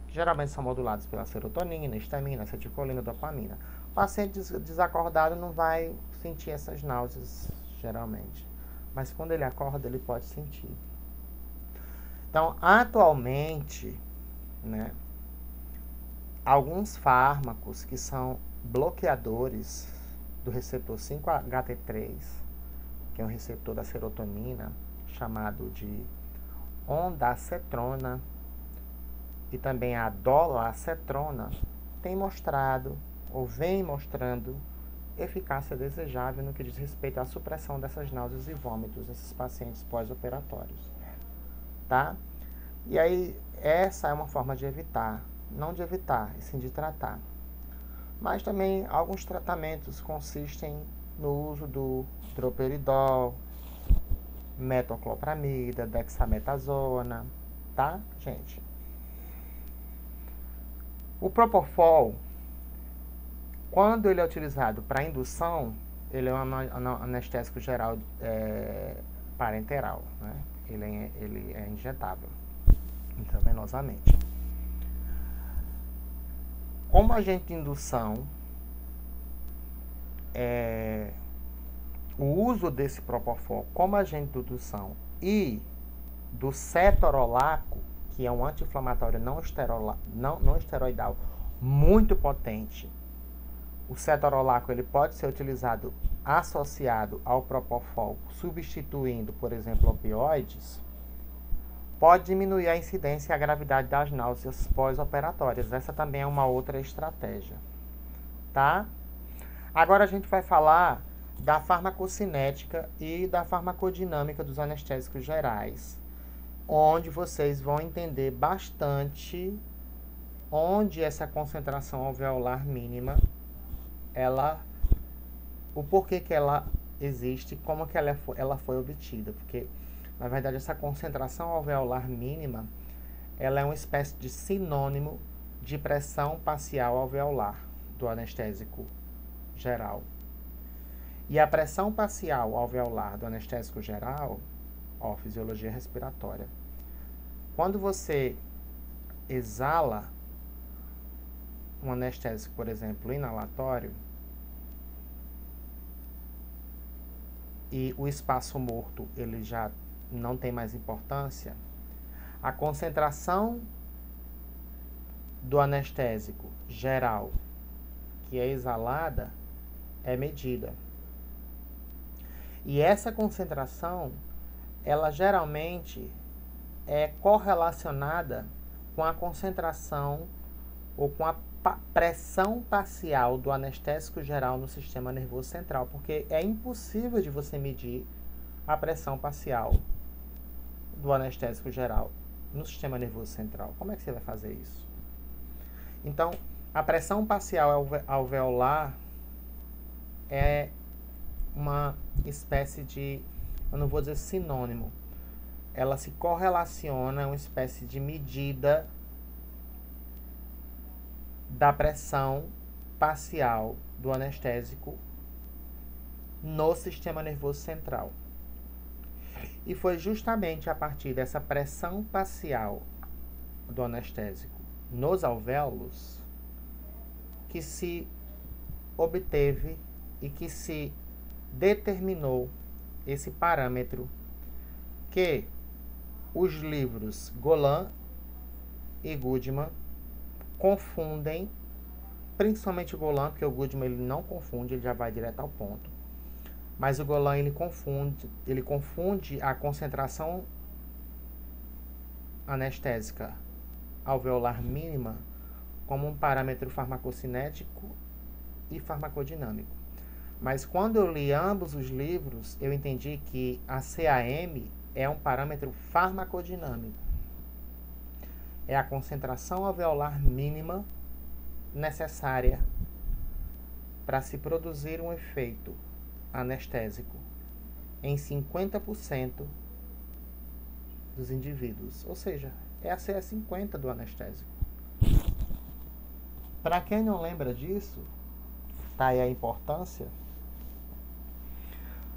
que geralmente são modulados pela serotonina, histamina, acetilcolina, dopamina. O paciente desacordado não vai sentir essas náuseas, geralmente. Mas quando ele acorda, ele pode sentir. Então, atualmente, alguns fármacos que são bloqueadores do receptor 5-HT3, que é um receptor da serotonina, chamado de ondansetrona, e também a dolacetrona, tem mostrado, ou vem mostrando, eficácia desejável no que diz respeito à supressão dessas náuseas e vômitos nesses pacientes pós-operatórios, tá? E aí, essa é uma forma de evitar, não de evitar, e sim de tratar. Mas também alguns tratamentos consistem no uso do droperidol, metoclopramida, dexametasona, tá, gente? O propofol, quando ele é utilizado para indução, ele é um anestésico geral parenteral, né? Ele é injetável intravenosamente. Como agente de indução, o uso desse propofol como agente de indução e do cetorolaco, que é um anti-inflamatório não esteroidal muito potente. O cetorolaco ele pode ser utilizado associado ao propofol, substituindo, por exemplo, opioides, pode diminuir a incidência e a gravidade das náuseas pós-operatórias. Essa também é uma outra estratégia, tá? Agora a gente vai falar da farmacocinética e da farmacodinâmica dos anestésicos gerais, onde vocês vão entender bastante onde essa concentração alveolar mínima, o porquê que ela existe, como que ela foi obtida, porque na verdade essa concentração alveolar mínima, ela é uma espécie de sinônimo de pressão parcial alveolar do anestésico geral. E a pressão parcial alveolar do anestésico geral, fisiologia respiratória. Quando você exala um anestésico, por exemplo, inalatório, e o espaço morto ele já não tem mais importância, a concentração do anestésico geral que é exalada é medida. E essa concentração, ela geralmente é correlacionada com a concentração ou com a pressão parcial do anestésico geral no sistema nervoso central, porque é impossível de você medir a pressão parcial do anestésico geral no sistema nervoso central. Como é que você vai fazer isso? Então, a pressão parcial alveolar é uma espécie de, eu não vou dizer sinônimo, ela se correlaciona, é uma espécie de medida da pressão parcial do anestésico no sistema nervoso central. E foi justamente a partir dessa pressão parcial do anestésico nos alvéolos que se obteve e que se determinou esse parâmetro que os livros Golan e Goodman confundem, principalmente o Golan, porque o Goodman ele não confunde, ele já vai direto ao ponto. Mas o Golan ele confunde a concentração anestésica alveolar mínima como um parâmetro farmacocinético e farmacodinâmico. Mas quando eu li ambos os livros, eu entendi que a CAM é um parâmetro farmacodinâmico. É a concentração alveolar mínima necessária para se produzir um efeito anestésico em 50% dos indivíduos. Ou seja, é a CE50 do anestésico. Para quem não lembra disso, tá aí a importância.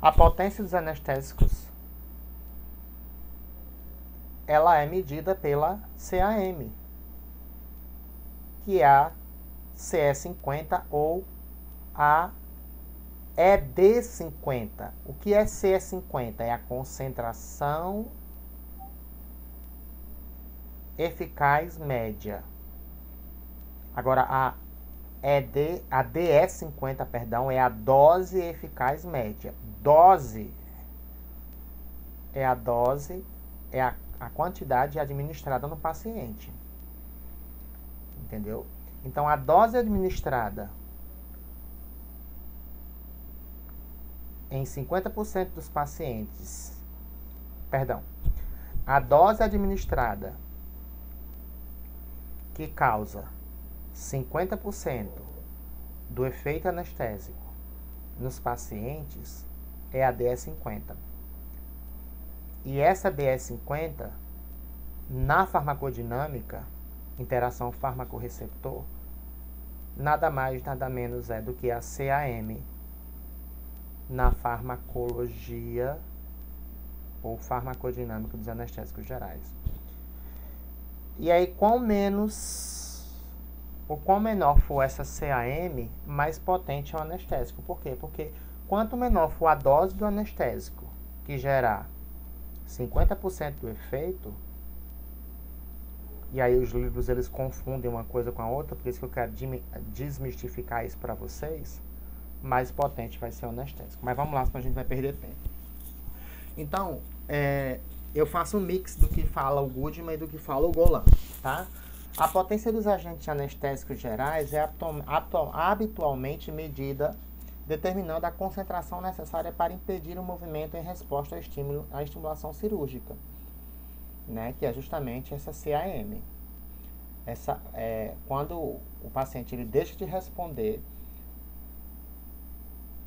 A potência dos anestésicos ela é medida pela CAM, que é a CE50 ou a ED50. O que é CE50? É a concentração eficaz média. Agora, a DE50, perdão, é a dose eficaz média. Dose é a dose, é a quantidade administrada no paciente. Entendeu? Então, a dose administrada em 50% dos pacientes, perdão, a dose administrada que causa 50% do efeito anestésico nos pacientes é a DS50. E essa DS50, na farmacodinâmica, interação fármaco-receptor, nada mais, nada menos é do que a CAM na farmacologia ou farmacodinâmica dos anestésicos gerais. E aí, quanto menor for essa CAM, mais potente é o anestésico. Por quê? Porque quanto menor for a dose do anestésico, que gerar 50% do efeito, e aí os livros eles confundem uma coisa com a outra, por isso que eu quero desmistificar isso para vocês, mais potente vai ser o anestésico. Mas vamos lá, senão a gente vai perder tempo. Então, eu faço um mix do que fala o Goodman e do que fala o Golan, tá? A potência dos agentes anestésicos gerais é habitualmente medida determinando a concentração necessária para impedir o movimento em resposta à estimulação cirúrgica, né? Que é justamente essa CAM. Quando o paciente ele deixa de responder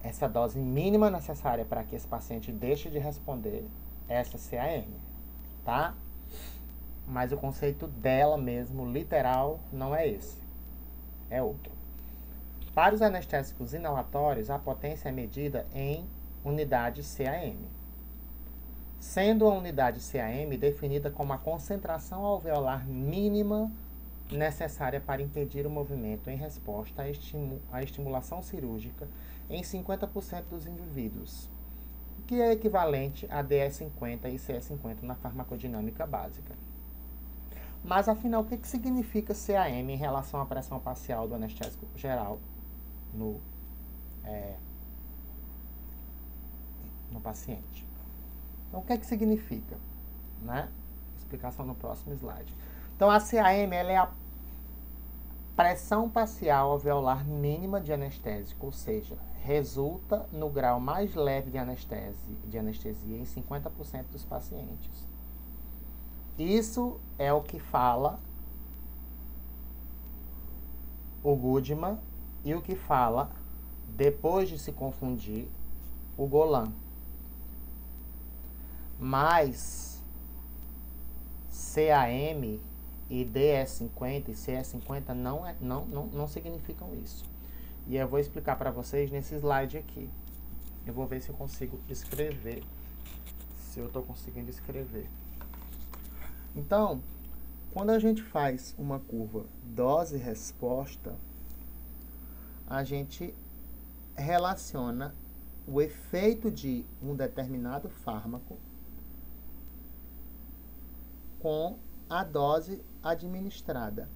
essa dose mínima necessária para que esse paciente deixe de responder essa CAM, tá? Mas o conceito dela mesmo, literal, não é esse. É outro. Para os anestésicos inalatórios, a potência é medida em unidade CAM, sendo a unidade CAM definida como a concentração alveolar mínima necessária para impedir o movimento em resposta à estimulação cirúrgica em 50% dos indivíduos, que é equivalente a DS50 e CS50 na farmacodinâmica básica. Mas, afinal, o que significa CAM em relação à pressão parcial do anestésico geral no paciente? Então, o que significa? Né? Explicação no próximo slide. Então, a CAM ela é a pressão parcial alveolar mínima de anestésico, ou seja, resulta no grau mais leve de anestesia em 50% dos pacientes. Isso é o que fala o Goodman e o que fala, depois de se confundir, o Golan. Mas CAM e DS50 e CS50 não significam isso. E eu vou explicar para vocês nesse slide aqui. Eu vou ver se eu consigo escrever. Se eu estou conseguindo escrever. Então, quando a gente faz uma curva dose-resposta, a gente relaciona o efeito de um determinado fármaco com a dose administrada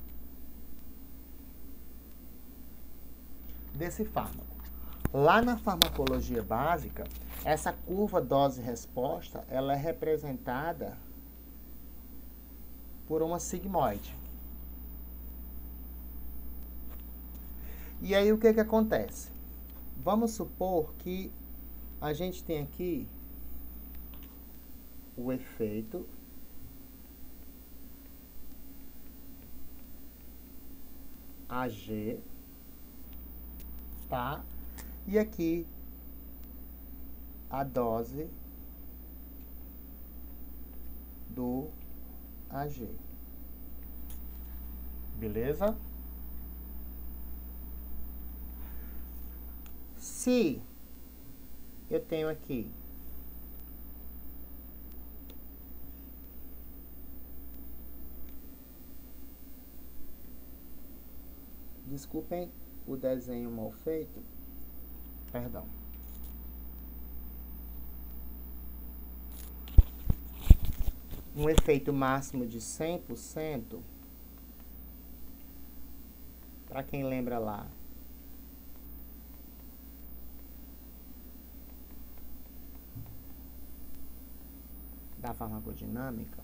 desse fármaco. Lá na farmacologia básica, essa curva dose-resposta, ela é representada por uma sigmoide. E aí o que acontece? Vamos supor que a gente tem aqui o efeito AG, tá? E aqui a dose do AG. Beleza? Se eu tenho aqui desculpem o desenho mal feito, perdão. Um efeito máximo de 100%, para quem lembra lá, da farmacodinâmica,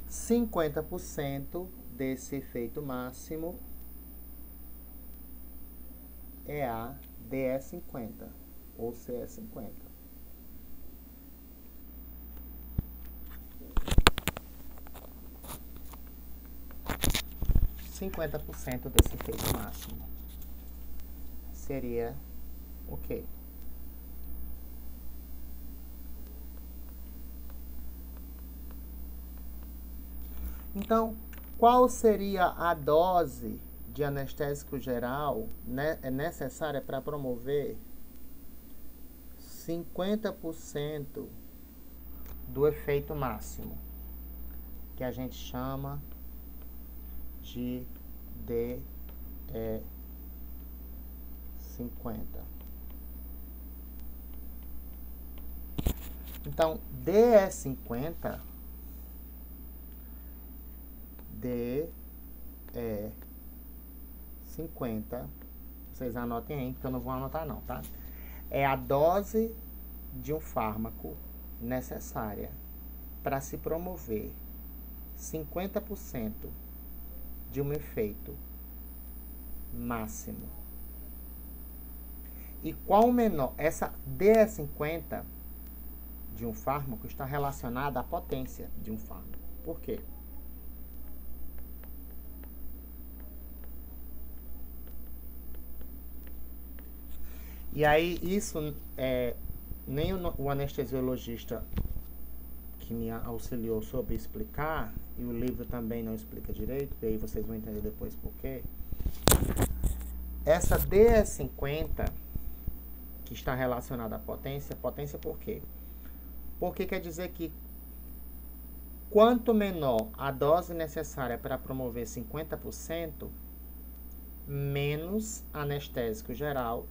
50% desse efeito máximo é a DE50 ou CE50. Desse efeito máximo. seria o quê? Então, qual seria a dose de anestésico geral necessária para promover 50% do efeito máximo, que a gente chama de DE50. Então, DE50, vocês anotem aí, porque eu não vou anotar não, tá? É a dose de um fármaco necessária para se promover 50% de um efeito máximo. E qual o menor? Essa DE50 de um fármaco está relacionada à potência de um fármaco. Por quê? E aí, isso nem o anestesiologista que me auxiliou sobre explicar, e o livro também não explica direito, e aí vocês vão entender depois por quê. Essa DE50, que está relacionada à potência por quê? Porque quer dizer que quanto menor a dose necessária para promover 50%, menos anestésico geral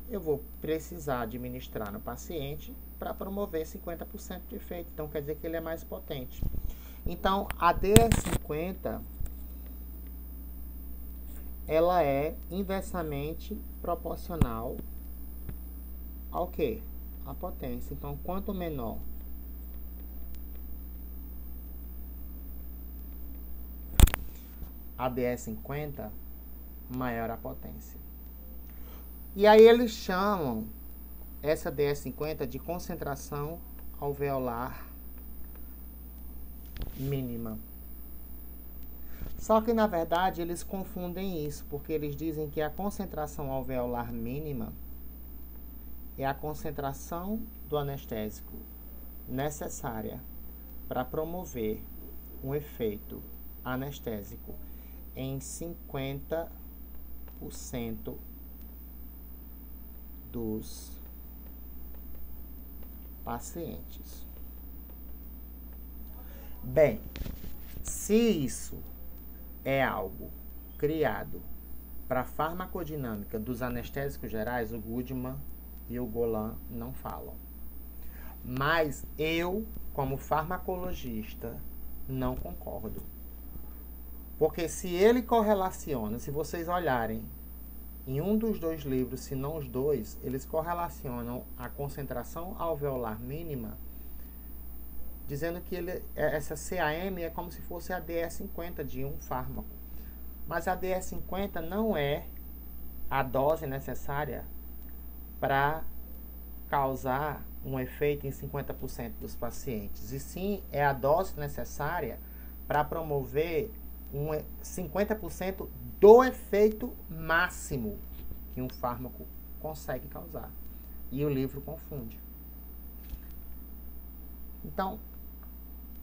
eu vou precisar administrar no paciente para promover 50% de efeito. Então, quer dizer que ele é mais potente. Então, a DE50, ela é inversamente proporcional ao quê? A potência. Então, quanto menor a DE50, maior a potência. E aí eles chamam essa DE50 de concentração alveolar mínima. Só que, na verdade, eles confundem isso, porque eles dizem que a concentração alveolar mínima é a concentração do anestésico necessária para promover um efeito anestésico em 50% dos pacientes. Bem, se isso é algo criado para a farmacodinâmica dos anestésicos gerais, o Goodman e o Golan não falam. Mas eu, como farmacologista, não concordo. Porque se ele correlaciona, se vocês olharem em um dos dois livros, se não os dois, eles correlacionam a concentração alveolar mínima, dizendo que essa CAM é como se fosse a DE50 de um fármaco. Mas a DE50 não é a dose necessária para causar um efeito em 50% dos pacientes. E sim, é a dose necessária para promover 50% do efeito máximo que um fármaco consegue causar. E o livro confunde. Então,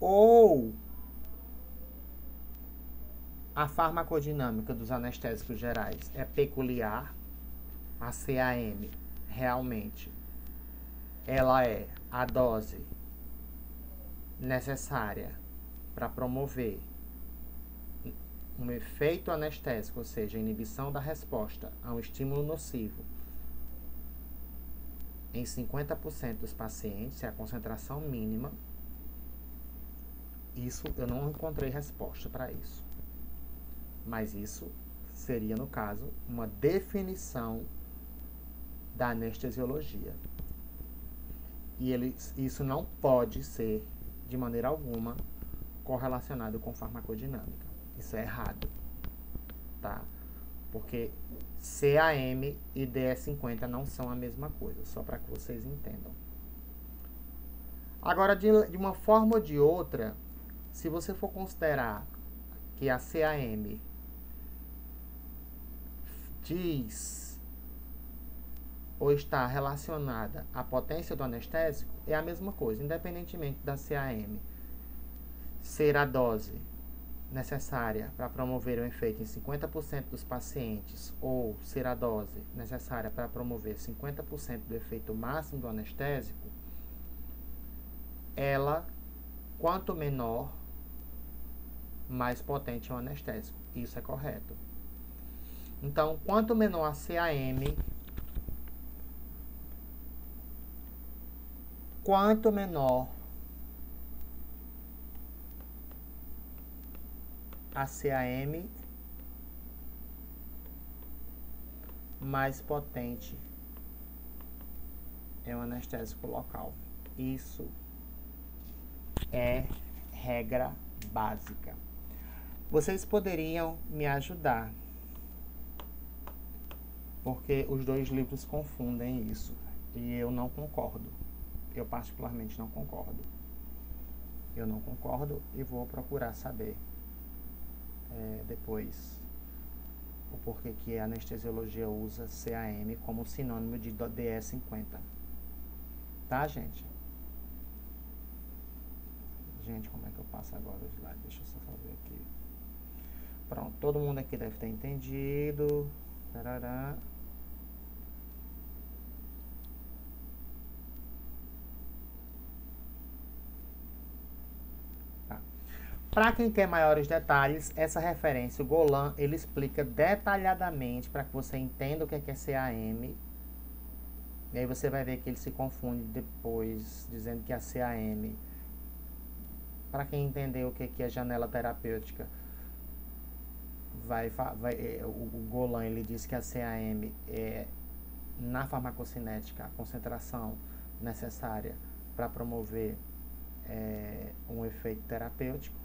ou a farmacodinâmica dos anestésicos gerais é peculiar, a CAM realmente ela é a dose necessária para promover um efeito anestésico, ou seja, a inibição da resposta a um estímulo nocivo em 50% dos pacientes, é a concentração mínima. Isso eu não encontrei resposta para isso. Mas isso seria, no caso, uma definição da anestesiologia. E isso não pode ser, de maneira alguma, correlacionado com farmacodinâmica. Isso é errado, tá? Porque CAM e DE50 não são a mesma coisa, só para que vocês entendam. Agora, de uma forma ou de outra, se você for considerar que a CAM diz ou está relacionada à potência do anestésico, é a mesma coisa, independentemente da CAM ser a dose necessária para promover o efeito em 50% dos pacientes ou ser a dose necessária para promover 50% do efeito máximo do anestésico, ela, quanto menor, mais potente é o anestésico. Isso é correto. Então, quanto menor a CAM, quanto menor a CAM, mais potente é o anestésico local. Isso é regra básica. Vocês poderiam me ajudar, porque os dois livros confundem isso e eu não concordo. Eu particularmente não concordo. Eu não concordo e vou procurar saber depois o porquê que a anestesiologia usa CAM como sinônimo de DE50. Tá, gente? Gente, como é que eu passo agora o slide? Deixa eu só fazer aqui. Pronto, todo mundo aqui deve ter entendido. Tarará. Tá. Para quem quer maiores detalhes, essa referência, o Golan, ele explica detalhadamente para que você entenda o que é CAM. E aí você vai ver que ele se confunde depois, dizendo que a CAM, para quem entender o que é janela terapêutica, o Golan, ele diz que a CAM é, na farmacocinética, a concentração necessária para promover um efeito terapêutico,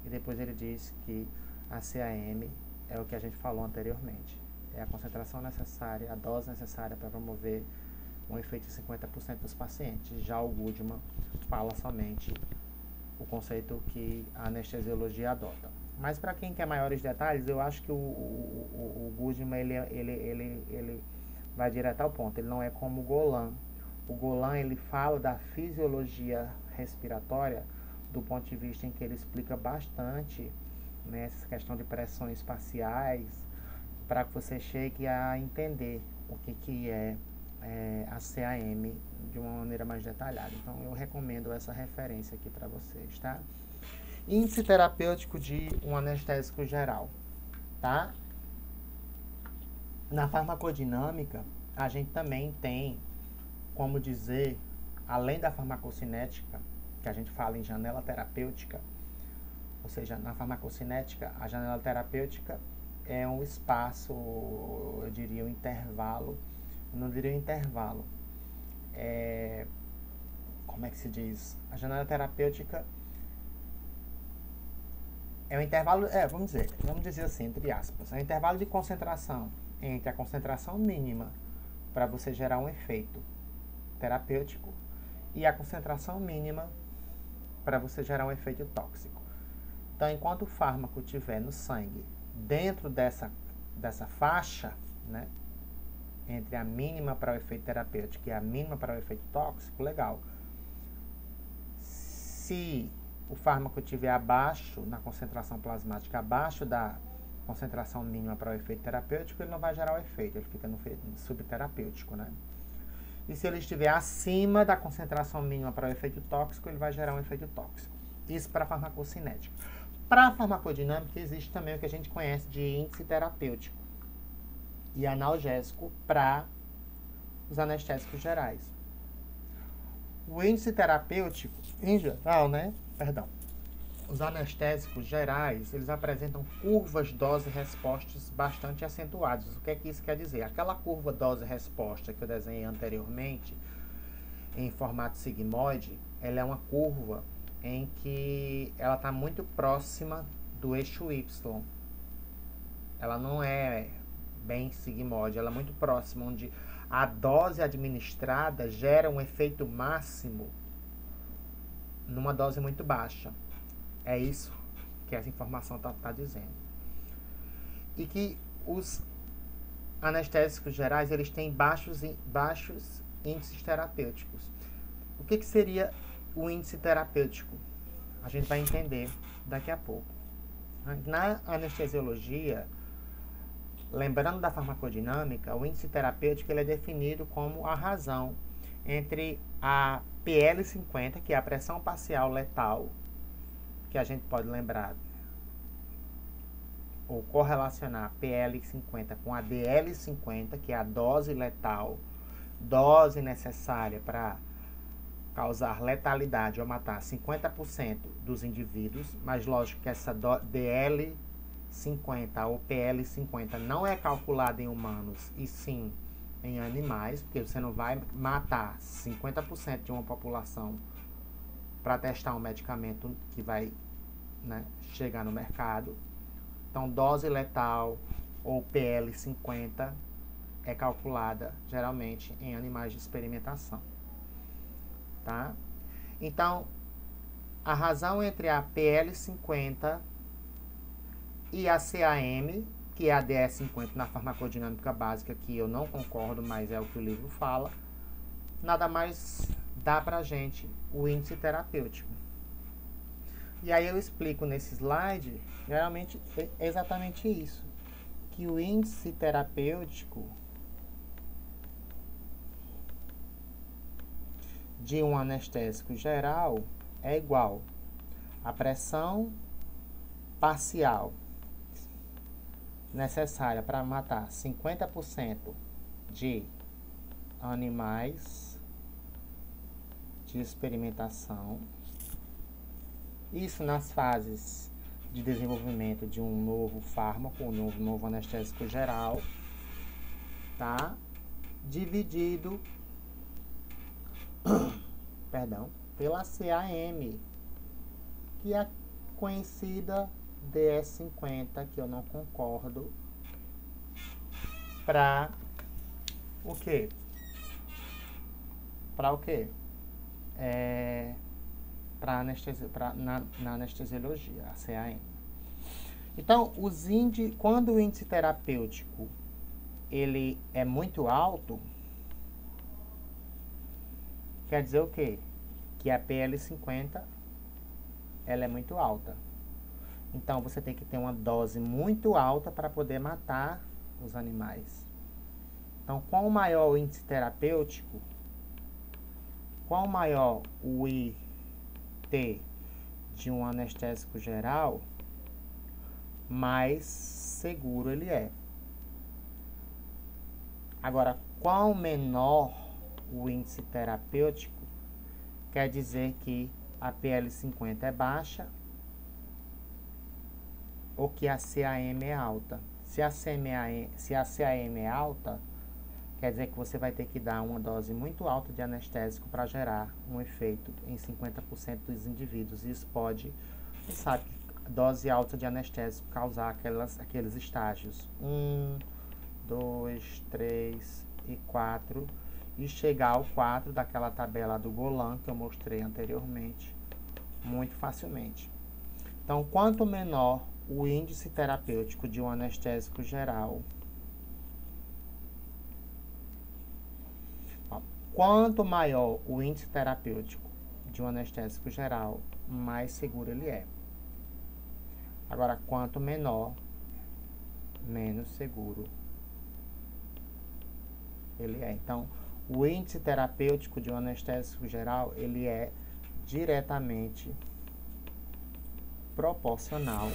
e depois ele diz que a CAM é o que a gente falou anteriormente, é a concentração necessária, a dose necessária para promover um efeito de 50% dos pacientes. Já o Goodman fala somente o conceito que a anestesiologia adota. Mas para quem quer maiores detalhes, eu acho que o Goodman ele vai direto ao ponto. Ele não é como o Golan. O Golan, ele fala da fisiologia respiratória do ponto de vista em que ele explica bastante, né, essa questão de pressões parciais, para que você chegue a entender o que é a CAM de uma maneira mais detalhada. Então, eu recomendo essa referência aqui para vocês, tá? Índice terapêutico de um anestésico geral, tá? Na farmacodinâmica, a gente também tem como dizer, além da farmacocinética, que a gente fala em janela terapêutica, ou seja, na farmacocinética, a janela terapêutica é um espaço, eu diria um intervalo, eu não diria intervalo, como é que se diz? A janela terapêutica é um intervalo, vamos dizer assim, entre aspas, é um intervalo de concentração entre a concentração mínima para você gerar um efeito terapêutico e a concentração mínima para você gerar um efeito tóxico. Então, enquanto o fármaco estiver no sangue dentro dessa faixa, né, entre a mínima para o efeito terapêutico e a mínima para o efeito tóxico, legal. Se o fármaco estiver abaixo, na concentração plasmática, abaixo da concentração mínima para o efeito terapêutico, ele não vai gerar o efeito, ele fica no subterapêutico, né? E se ele estiver acima da concentração mínima para o efeito tóxico, ele vai gerar um efeito tóxico. Isso para a farmacocinética. Para a farmacodinâmica, existe também o que a gente conhece de índice terapêutico e analgésico para os anestésicos gerais. O índice terapêutico, em geral, né? Perdão. Os anestésicos gerais, eles apresentam curvas dose-respostas bastante acentuadas. O que é que isso quer dizer? Aquela curva dose-resposta que eu desenhei anteriormente, em formato sigmoide, ela é uma curva em que ela está muito próxima do eixo Y. Ela não é bem sigmoide, ela é muito próxima, onde a dose administrada gera um efeito máximo numa dose muito baixa. É isso que essa informação está dizendo. E que os anestésicos gerais, eles têm baixos índices terapêuticos. O que seria o índice terapêutico? A gente vai entender daqui a pouco. Na anestesiologia, lembrando da farmacodinâmica, o índice terapêutico ele é definido como a razão entre a PL50, que é a pressão parcial letal, que a gente pode lembrar ou correlacionar PL50 com a DL50, que é a dose letal, dose necessária para causar letalidade ou matar 50% dos indivíduos, mas lógico que essa DL50 ou PL50 não é calculada em humanos, e sim em animais, porque você não vai matar 50% de uma população para testar um medicamento que vai, né, chegar no mercado. Então, dose letal ou PL50 é calculada geralmente em animais de experimentação. Tá? Então, a razão entre a PL50 e a CAM, que é a DS50 na farmacodinâmica básica, que eu não concordo, mas é o que o livro fala, nada mais dá pra gente o índice terapêutico. E aí eu explico nesse slide, geralmente é exatamente isso, que o índice terapêutico de um anestésico geral é igual à pressão parcial necessária para matar 50% de animais de experimentação. Isso nas fases de desenvolvimento de um novo fármaco, um novo anestésico geral, tá? Dividido pela CAM, que é conhecida DS50, que eu não concordo, para o quê? Para o quê? Na anestesiologia, a CAM. Então, quando o índice terapêutico ele é muito alto, quer dizer o quê? Que a PL50 ela é muito alta. Então, você tem que ter uma dose muito alta para poder matar os animais. Então, quanto maior o índice terapêutico, quanto maior o IT de um anestésico geral, mais seguro ele é. Agora, quanto menor o índice terapêutico, quer dizer que a PL50 é baixa ou que a CAM é alta. Se a CAM é alta, quer dizer que você vai ter que dar uma dose muito alta de anestésico para gerar um efeito em 50% dos indivíduos. E isso pode, você sabe, dose alta de anestésico causar aqueles estágios 1, 2, 3 e 4 e chegar ao 4 daquela tabela do Golan que eu mostrei anteriormente muito facilmente. Então, quanto menor o índice terapêutico de um anestésico geral, quanto maior o índice terapêutico de um anestésico geral, mais seguro ele é. Agora, quanto menor, menos seguro ele é. Então, o índice terapêutico de um anestésico geral, ele é diretamente proporcional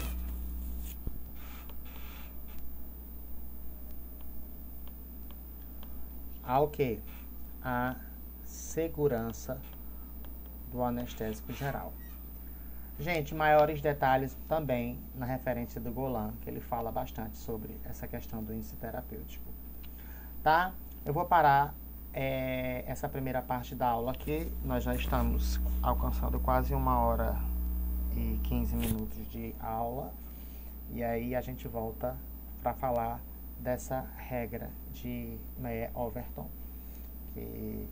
ao que? A segurança do anestésico geral. Gente, maiores detalhes também na referência do Golan, que ele fala bastante sobre essa questão do índice terapêutico. Tá? Eu vou parar essa primeira parte da aula aqui. Nós já estamos alcançando quase 1h e 15 minutos de aula. E aí a gente volta para falar dessa regra de Overton, que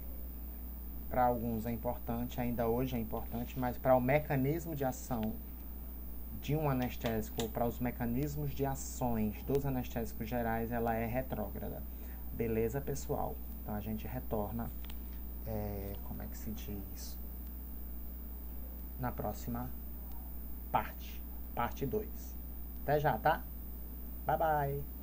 para alguns é importante, ainda hoje é importante, mas para o mecanismo de ação de um anestésico para os mecanismos de ações dos anestésicos gerais, ela é retrógrada. Beleza, pessoal? Então a gente retorna, como é que se diz? Na próxima parte 2. Até já, tá? Bye, bye!